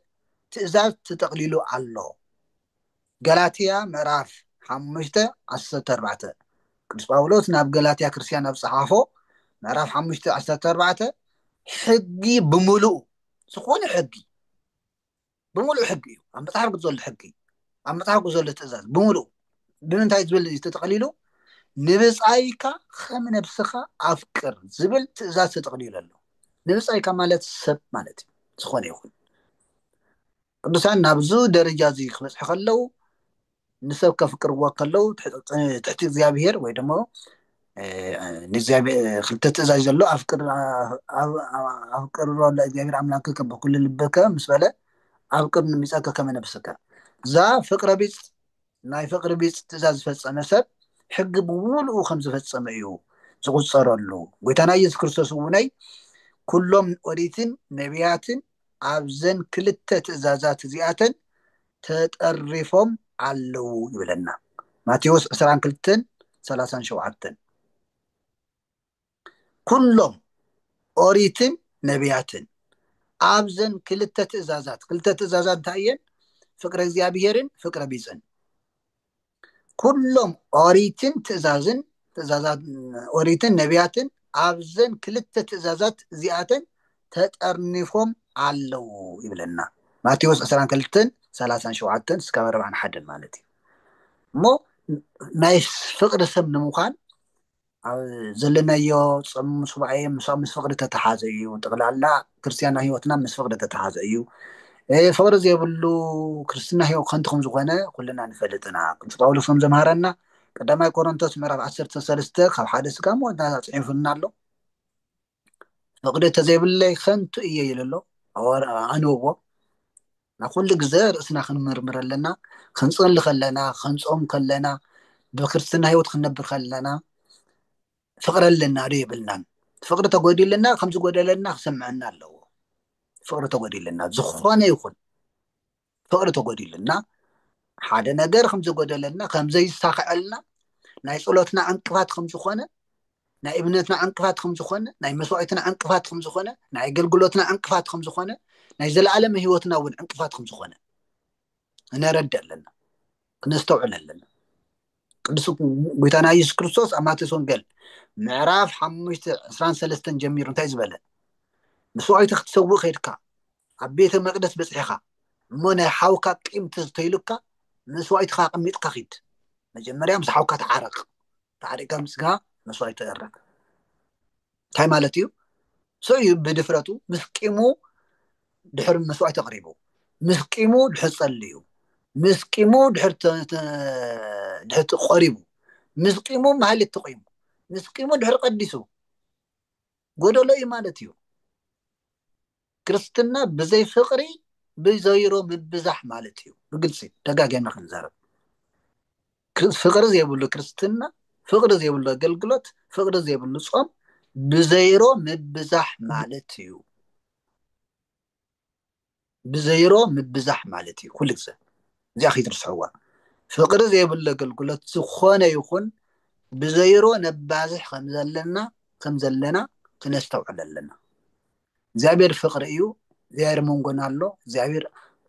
تئزاز تتقليلو الله غلاطيا مراف 5:14 ቅዱስ ጳውሎስ ናብ ገላትያ ክርስቲያን ኣብ ጽሓፎ ምዕራፍ 5:14 ሕጊ ብምሉእ ዝኾነ ሕጊ ብምሉእ ሕጊ እዩ ኣብ መጽሓፍ ዘሎ ሕጊ ኣብ መጽሓፍ ዘሎ ትእዛዝ ብምሉእ ብምንታይ ዝብል ተጠቕሊሉ ንብጻይካ ከም ነብስኻ ኣፍቅር ዝብል ትእዛዝ ተጠቕሊሉ ኣሎ ንብጻይካ ማለት ሰብ ማለት እዩ ዝኾነ ይኹን ቅዱሳን ናብዙ ደረጃ እዚ ክበጽሑ ከለው نسب كفكر وكلو تحت እግዚአብሔር ወይ ደሞ ንእግዚአብሔር ክልተት እዛዝ ዘሎ ኣፍቅር ሮላ እግዚአብሔር አምላክ በኩል ልበከ ምስበለ ኣፍቅር ንሚጻከ ከመ ነብስከ ዛ ፍቅረ ቢጽ ናይ ፍቅረ ቢጽ ትእዛዝ ፈጸመ ሰብ ሕግ ብሙሉኡ ከም ዝፈጸመ እዩ ዝቁጸረሉ ጌታና ኢየሱስ ክርስቶስ ውነይ ኩሎም ኦሪትን ነቢያትን ኣብዘን ክልተ ትእዛዛት እዚኣተን ተጠሪፎም አለው ይብለና ማቴዎስ 22:37 ኩሎም ኦሪትን ነቢያትን ኣብዘን ክልተ ትእዛዛት ታየን ፍቅረ እግዚአብሔርን ፍቅረ ቢጽን ኩሎም ኦሪትን ትእዛዛት ኦሪትን ነቢያትን ኣብዘን ክልተ ትእዛዛት እዚኣተን ተጠርኒፎም አለው ይብለና ማቴዎስ 22:37 እስከ 41 ማለት እዩ ሞ ናይ ፍቅር ሰብ ንምዃን ዘለናዮ ጾም ስባኤ ምስ ፍቅሪ ተተሓዘ እዩ ጠቕላላ ክርስትያና ሂወትና ምስ ፍቅሪ ተተሓዘ እዩ ፍቅሪ ዘይብሉ ክርስትና ሂወት ከንቲ ከም ዝኾነ ኩልና ንፈልጥና ቅዱስ ጳውሎስ ከም ዘምሃረና ቀዳማይ ቆሮንቶስ ምዕራፍ 13 ካብ ሓደ ስጋ ሞት ፅሒፉልና ኣሎ ፍቅሪ ተዘይብለይ ከንቱ እየ ኢሉ ኣሎ ኣንብቦ ናብ ኩሉ ግዜ ርእስና ክንምርምር ኣለና ክንፅሊ ከለና ክንፆም ከለና ብክርስትና ሂወት ክንነብር ከለና ፍቅሪ ኣለና ዶ ይብልናን ፍቅሪ ተጎዲልና ከም ዝጎደለና ክሰምዐና ኣለዎ ፍቅሪ ተጎዲልና ዝኾነ ይኹን ፍቅሪ ተጎዲልና ሓደ ነገር ከም ዝጎደለና ከም ዘይሳኽዐልና ናይ ጸሎትና ዕንቅፋት ከም ዝኾነ ናይ እምነትና ዕንቅፋት ከም ዝኾነ ናይ መስዋዕትና ዕንቅፋት ከም ዝኾነ ናይ ኣገልግሎትና ዕንቅፋት ከም ዝኾነ ናይ ዘለዓለም ሂወትና እውን ዕንቅፋት ከም ዝኾነ ነረድ ኣለና ክነስተውዕል ኣለና ቅዱስ ጎይታና ኢየሱስ ክርስቶስ ኣብ ማቴዎስ ወንጌል ምዕራፍ 5:23 ጀሚሩ እንታይ ዝበለ መስዋዕቲ ክትሰውእ ከይድካ ኣብ ቤተ መቅደስ በፂሕኻ እሞ ናይ ሓውካ ቂም ተይሉካ መስዋዕትካ ቀሚጥካ ኺድ መጀመርያ ምስ ሓውካ ተዓረቕ ተዓሪቕካ ምስጋ መስዋዕቲ ተቀርብ እንታይ ማለት እዩ ሰውዩ ብድፍረቱ ምስ ቂሙ ድሕር መስዋዕቲ ኣቕሪቡ ምስ ቂሙ ድሕር ጸልዩ ምስ ቂሙ ድሕር ቆሪቡ ምስ ቂሙ ማህሌት ተቆይሙ ምስ ቂሙ ድሕር ቀዲሱ ጎደሎ እዩ ማለት እዩ ክርስትና ብዘይ ፍቅሪ ብዘይሮ ምብዛሕ ማለት እዩ ብግልፂ ደጋጊምና ክንዛረብ ፍቅሪ ዘይብሉ ክርስትና ፍቅሪ ዘይብሉ ኣገልግሎት ፍቅሪ ዘይብሉ ጾም ብዘይሮ ምብዛሕ ማለት እዩ ብዘይሮ ምብዛሕ ማለት እዩ ኩሉ ግዜ እዚኣ ከይትርስሕዋ ፍቅሪ ዘይብሉ ኣገልግሎት ዝኾነ ይኹን ብዘይሮ ነባዝሕ ከም ዘለና ክነስተውዕል ኣለና እግዚአብሔር ፍቅሪ እዩ እግዚአብሔር መንጎና ኣሎ እግዚአብሔር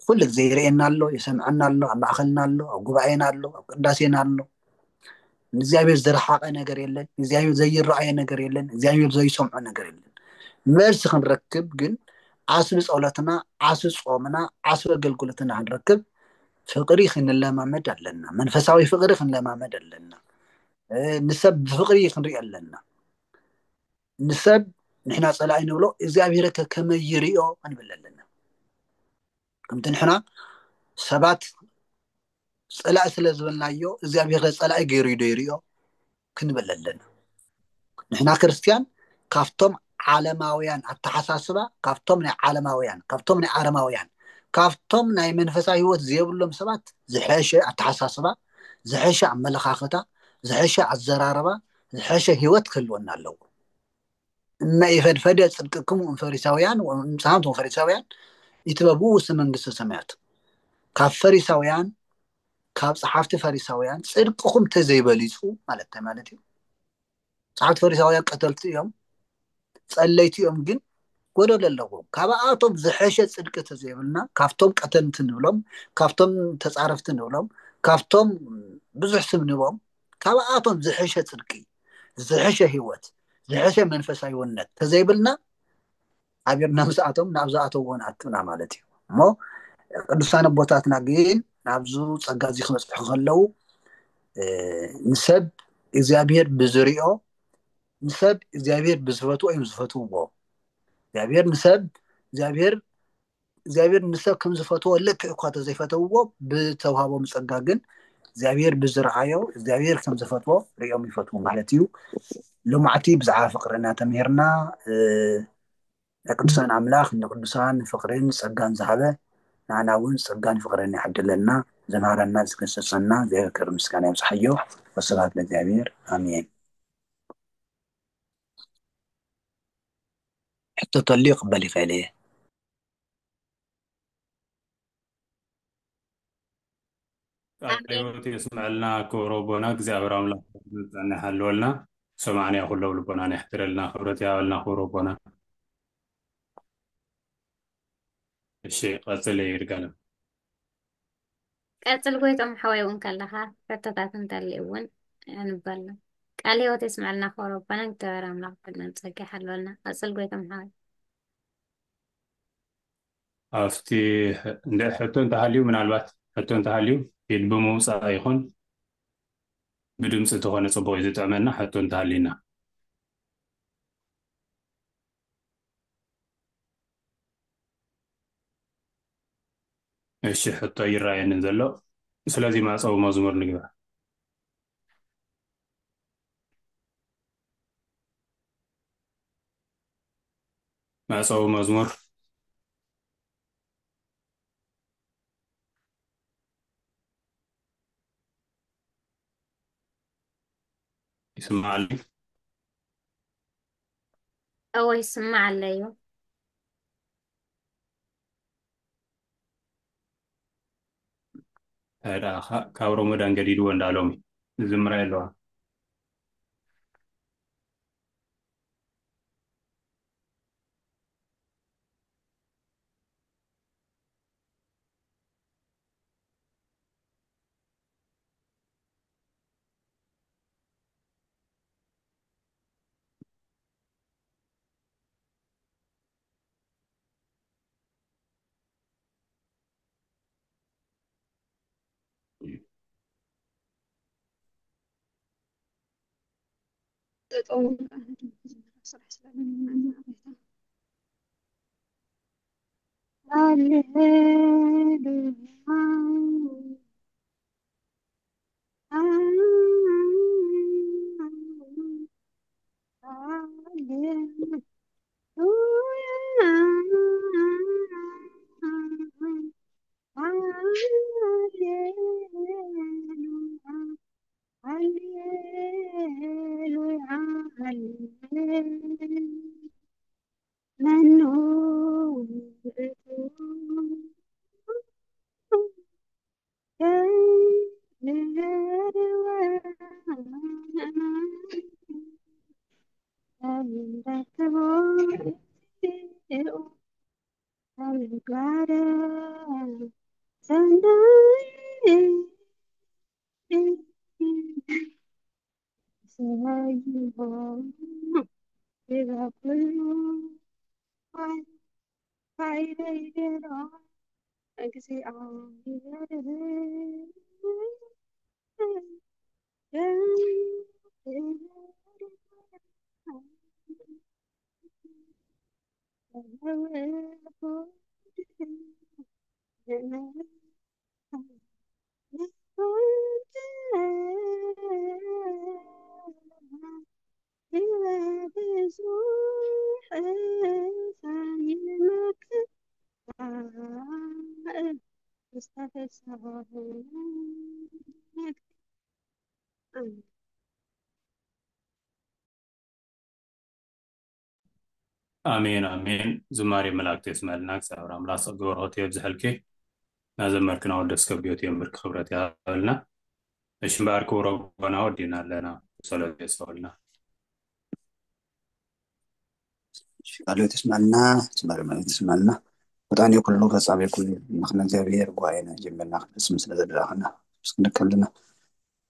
ኩሉ ግዜ ይርኤና ኣሎ ይሰምዐና ኣሎ ኣብ ማእኸልና ኣሎ ኣብ ጉባኤና ኣሎ ኣብ ቅዳሴና ኣሎ እግዚአብሔር ዝረሓቐ ነገር የለን እግዚአብሔር ዘይረኣየ ነገር የለን እግዚአብሔር ዘይሰምዖ ነገር የለን መልሲ ክንረክብ ግን ዓስቢ ጸሎትና ዓስቢ ጾምና ዓስቢ ኣገልግሎትና ክንረክብ ፍቅሪ ክንለማመድ ኣለና መንፈሳዊ ፍቅሪ ክንለማመድ ኣለና ንሰብ ብፍቅሪ ክንሪኢ ኣለና ንሰብ ንሕና ጸላኢ ንብሎ እግዚአብሔር ከመይ ይርኦ ክንብል ኣለና ከምቲ ንሕና ሰባት ጸላኢ ስለ ዝበልናዮ እግዚአብሔር ጸላኢ ገይሩ ዶ ይርኦ ክንብል ኣለና ንሕና ክርስቲያን ካፍቶም ዓለማውያን ኣተሓሳስባ ካፍቶም ናይ ዓለማውያን ካፍቶም ናይ ዓረማውያን ካፍቶም ናይ መንፈሳዊ ሂወት ዘይብሎም ሰባት ዝሐሸ ኣተሓሳስባ ዝሐሸ ኣመለኻኽታ ዝሐሸ ኣዘራረባ ዝሐሸ ሂወት ክህልወና ኣለዎ እማ ይፈድፈደ ጽድቅክሙ ፈሪሳውያን ወምጻምቶም ፈሪሳውያን ይትበብኡ ውስተ መንግስተ ሰማያት ካብ ፈሪሳውያን ካብ ጸሓፍቲ ፈሪሳውያን ጽድቅኩም ተዘይበሊጹ ማለት እዩ ጸሓፍቲ ፈሪሳውያን ቀተልቲ እዮም ጸለይቲ እዮም ግን ጎደሎ ኣለዎም ካብኣቶም ዝሐሸ ጽድቂ ተዘይብልና ካብቶም ቀተልቲ ንብሎም ካብቶም ተጻረፍቲ ንብሎም ካብቶም ብዙሕ ስም ንቦም ካብኣቶም ዝሐሸ ጽድቂ ዝሐሸ ሂወት ዝሐሸ መንፈሳዊነት ተዘይብልና ኣብርና ምስኣቶም ናብዝኣተውን ኣትና ማለት እዩ እሞ ቅዱሳን ቦታትና ግን ናብዙ ጸጋ እዚ ክበጽሑ ከለዉ ንሰብ እግዚአብሔር ብዝሪኦ ንሰብ እግዚአብሔር ብዝፈትዎ እዮም ዝፈትውዎ እግዚአብሔር ንሰብ ከም ዝፈትዎ ልክዕ እኳ ተዘይፈተውዎ ብተውሃቦም ጸጋ ግን እግዚአብሔር ብዝረኣዮ እግዚአብሔር ከም ዝፈትዎ ሪኦም ይፈትው ማለት እዩ ልሙዓቲ ብዛዕባ ፍቅርና ተምሂርና ቅዱሳን ኣምላኽ ንቅዱሳን ፍቅርን ጸጋን ዝሃበ ንዓና እውን ጸጋን ፍቅርን ይሕድለና ዘምሃረና ዝገሰጸና እግዚአብሔር ምስጋና ይብጽሐዮ ወስብሐት ለእግዚአብሔር አሜን حتى تليق بالي عليه
أيوة يسمع لنا كوروبونا እግዚአብሔር አምላክ ዘጸና ሐልወልና ሰማዕና ሁሉ ልቦና ነሕትረልና خبرت ያወልና ኮሮቦና እሺ ቀጽል ይርጋለም
ቀጽል ጎይቶም ሓወይውን ከለኻ ፈተታት እንተልይውን እንበልና ቃል ህይወት ይስማዕልና ኮሮቦና እግዚአብሔር አምላክ ነጸጋ ሐልወልና ቀጽል ጎይቶም ሓወይ
ኣፍቲ እንደ ሕቶ እንተሃልዩ ምናልባት ሕቶ እንተሃልዩ ኢድ ብምውፃእ ይኹን ብድምፂ ተኾነ ጽቡቕ እዩ ዝጥዕመና ሕቶ እንተሃልዩና እሺ ሕቶ ይረአየኒ ዘሎ ስለዚ ማዕፀዊ መዝሙር ንግበር ማዕፀዊ መዝሙር ይስማዓሊ
أو يسمع عليه
هذا ካብ ሮመዳን ገዲድዎ እንዳሎሚ ዝምራ ኣለዋ آمين آمين زماري ملاك تسمعنا كسر أملا صدور هوتي بزحلكي لازم مركنا ودس كبيوتي أمرك خبرتي هالنا إيش باركو ربنا ودينا لنا صلاة يسولنا
قالوا تسمعنا ما تسمعنا وطاني كل لغة صعبة كل مخنا زابير قواينا جمعنا اسم سنة دراخنا بس نكلنا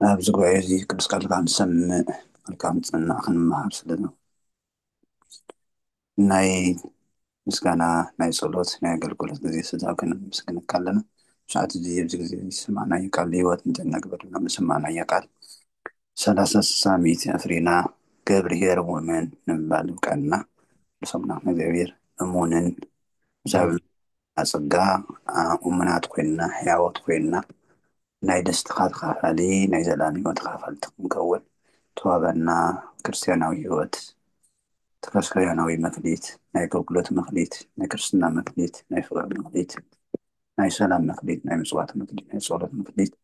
بزقوا عيزي كبس قال كان سمع كان تصنع خن ما هرسلنا ناي مسكنا ناي صلوت ناي قال كل زي سدا كنا مسكنا كلنا ساعات زي زي سمعنا يقال لي وقت نتنا قبل ما سمعنا يقال ثلاثة ساميت أفرينا قبل ومن نبال كنا سمنا نجابير أمونا زاب أصدقاء أمنات كنا حيوات كنا ناي دستخاد خافالي ناي زلامي وتخافل مكون توابنا كريستياناوي هوت كريستياناوي مخليت ناي قوقلوت مخليت ناي كريستنا مخليت ناي فغر مخليت ناي سلام مخليت ناي مصوات مخليت ناي صولت مخليت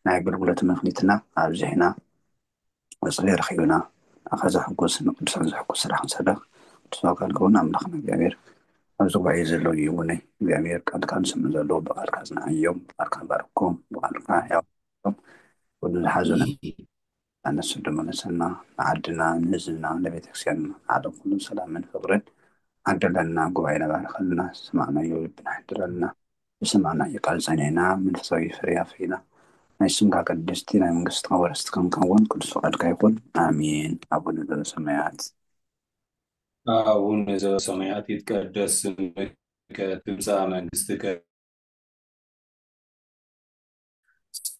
ناي قلقلوت مخليتنا عرجهنا وصغير خيونا أخذ حقوس نقدس عز حقوس راح نصدق تساقل كونا ملخنا جابير أبزو بعيز اللو يوني جابير كان سمن زلو بقال كازنا أيوم أركان باركم بقال كان يوم ودن حزنا أنا سلم نسلنا عدنا نزلنا لبيت كسيان على كل سلام من فقرين عدلنا قوينا بارخلنا سمعنا يولي بنحدلنا سمعنا يقال زنينا من فصوي فريا فينا نسمع قدستنا من قصة ورستكم كون كل سؤال كيكون آمين أبونا ذو السماوات
أبونا ذو السماوات يتقدس اسمك تمسح منجستك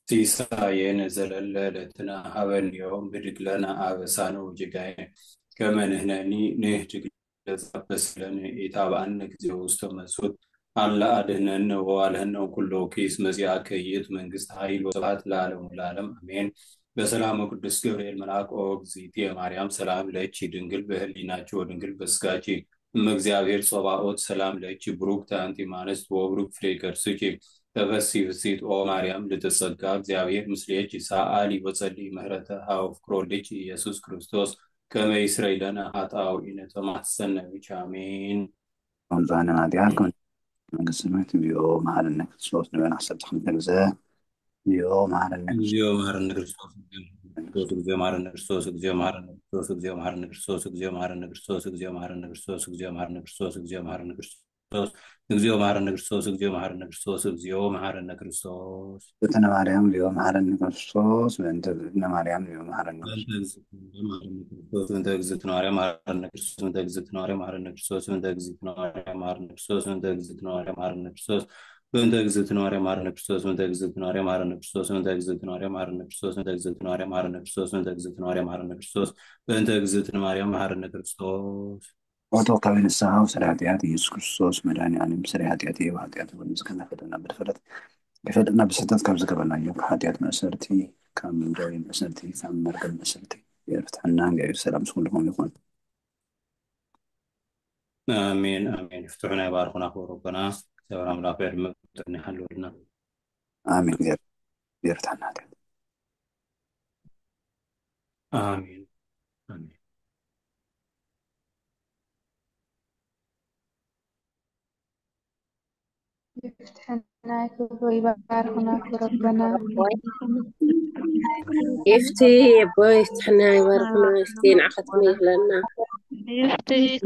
سيساين زلالتنا هبن يوم بدك لنا آبسان وجقاين كما نهناني نهجك لزبس لنا إتابع أنك زي وستمسود አላ አድህነነ ወአልህነ ኩሎ ኪስ መዚአ ከይት መንግስት ኃይል ወስብሐት ለዓለሙ ለዓለም አሜን። በሰላም ቅዱስ ገብርኤል መልአክ ኦ እግዝእትየ ማርያም ሰላም ለኪ ድንግል በህሊናኪ ወድንግል በስጋኪ እመ እግዚአብሔር ጸባኦት ሰላም ለኪ ብሩክት አንቲ እምአንስት ወብሩክ ፍሬ ከርሥኪ ተፈሥሒ ፍሥሕት ኦ ማርያም ልትጸጋ እግዚአብሔር ምስሌኪ ሰአሊ ወጸልይ ምህረተ ኀበ ፍቁር ወልድኪ ኢየሱስ ክርስቶስ ከመ ይስረይ ለነ ኃጣውኢነ ተማኅፀነ ብኪ አሜን።
ወንዛነ ማዲያት መንግስት ሰማያት ቢዮ መሐረነ ክርስቶስ ንበና ዓሰርተ ክልተ ግዜ ቢዮ መሐረነ
እግዚኦ መሐረነ ክርስቶስ እግዚኦ መሐረነ ክርስቶስ እግዚኦ መሐረነ ክርስቶስ እግዚኦ መሐረነ ክርስቶስ እግዚኦ መሐረነ ክርስቶስ እግዚኦ መሐረነ ክርስቶስ እግዚኦ መሐረነ ክርስቶስ እግዚኦ መሐረነ ክርስቶስ እግዚኦ መሐረነ ክርስቶስ እግዚኦ መሐረነ ክርስቶስ እግዚኦ መሐረነ ክርስቶስ
እትነ ማርያም ቢዮ መሐረነ ክርስቶስ በእንተ እትነ ማርያም ቢዮ መሐረነ
እንተ እግዝእትነ ማርያም መሐረነ ክርስቶስ እንተ እግዝእትነ ማርያም መሐረነ ክርስቶስ እንተ እግዝእትነ ማርያም መሐረነ ክርስቶስ እንተ እግዝእትነ ማርያም መሐረነ ክርስቶስ በእንተ እግዝእትነ ማርያም መሐረነ ክርስቶስ በእንተ እግዝእትነ ማርያም መሐረነ ክርስቶስ በእንተ እግዝእትነ ማርያም መሐረነ ክርስቶስ በእንተ እግዝእትነ ማርያም መሐረነ ክርስቶስ በእንተ እግዝእትነ ማርያም መሐረነ ክርስቶስ በእንተ እግዝእትነ ማርያም መሐረነ ክርስቶስ
ኦቶ ካበ ንስሐው ስለ ኃጢአት ኢየሱስ ክርስቶስ መድኃኒዓለም ስለ ኃጢአት ወኃጢአት ወንዝከና ፈተና በድፍረት የፈተና በስህተት ካብ ዝገበናዮ ከኃጢአት መእሰርቲ ካብ ምንዳዊ መእሰርቲ ካብ መርገም መእሰርቲ የርፍታና እግዚአብሔር ሰላም ስኩልኩም ይኹን
አሜን አሜን። ፍትሑና ይባርኩና ክብረበና እግዚአብሔር አምላክ ያድምጠን ይሐልወልና
አሜን የርፍታና
አሜን አሜን።
يفتحنا كبر يباركنا ربنا
يفتي يبا يفتحنا يباركنا يفتي نعختم يهلنا
يفتي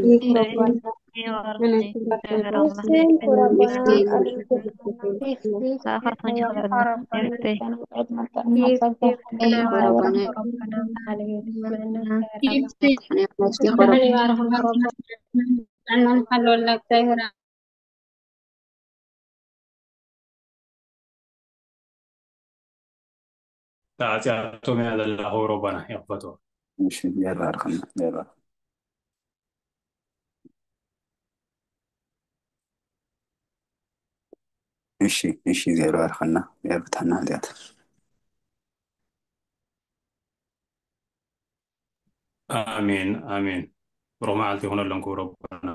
تعطياتهم هذا الله ربنا يغفر
እሺ ያባርክና ያባርክ እሺ እግዚአብሔር ያባርክና ያርፍታና ኃጢአት
አሜን አሜን። ሮማልቲ ሆነለን ክብረበና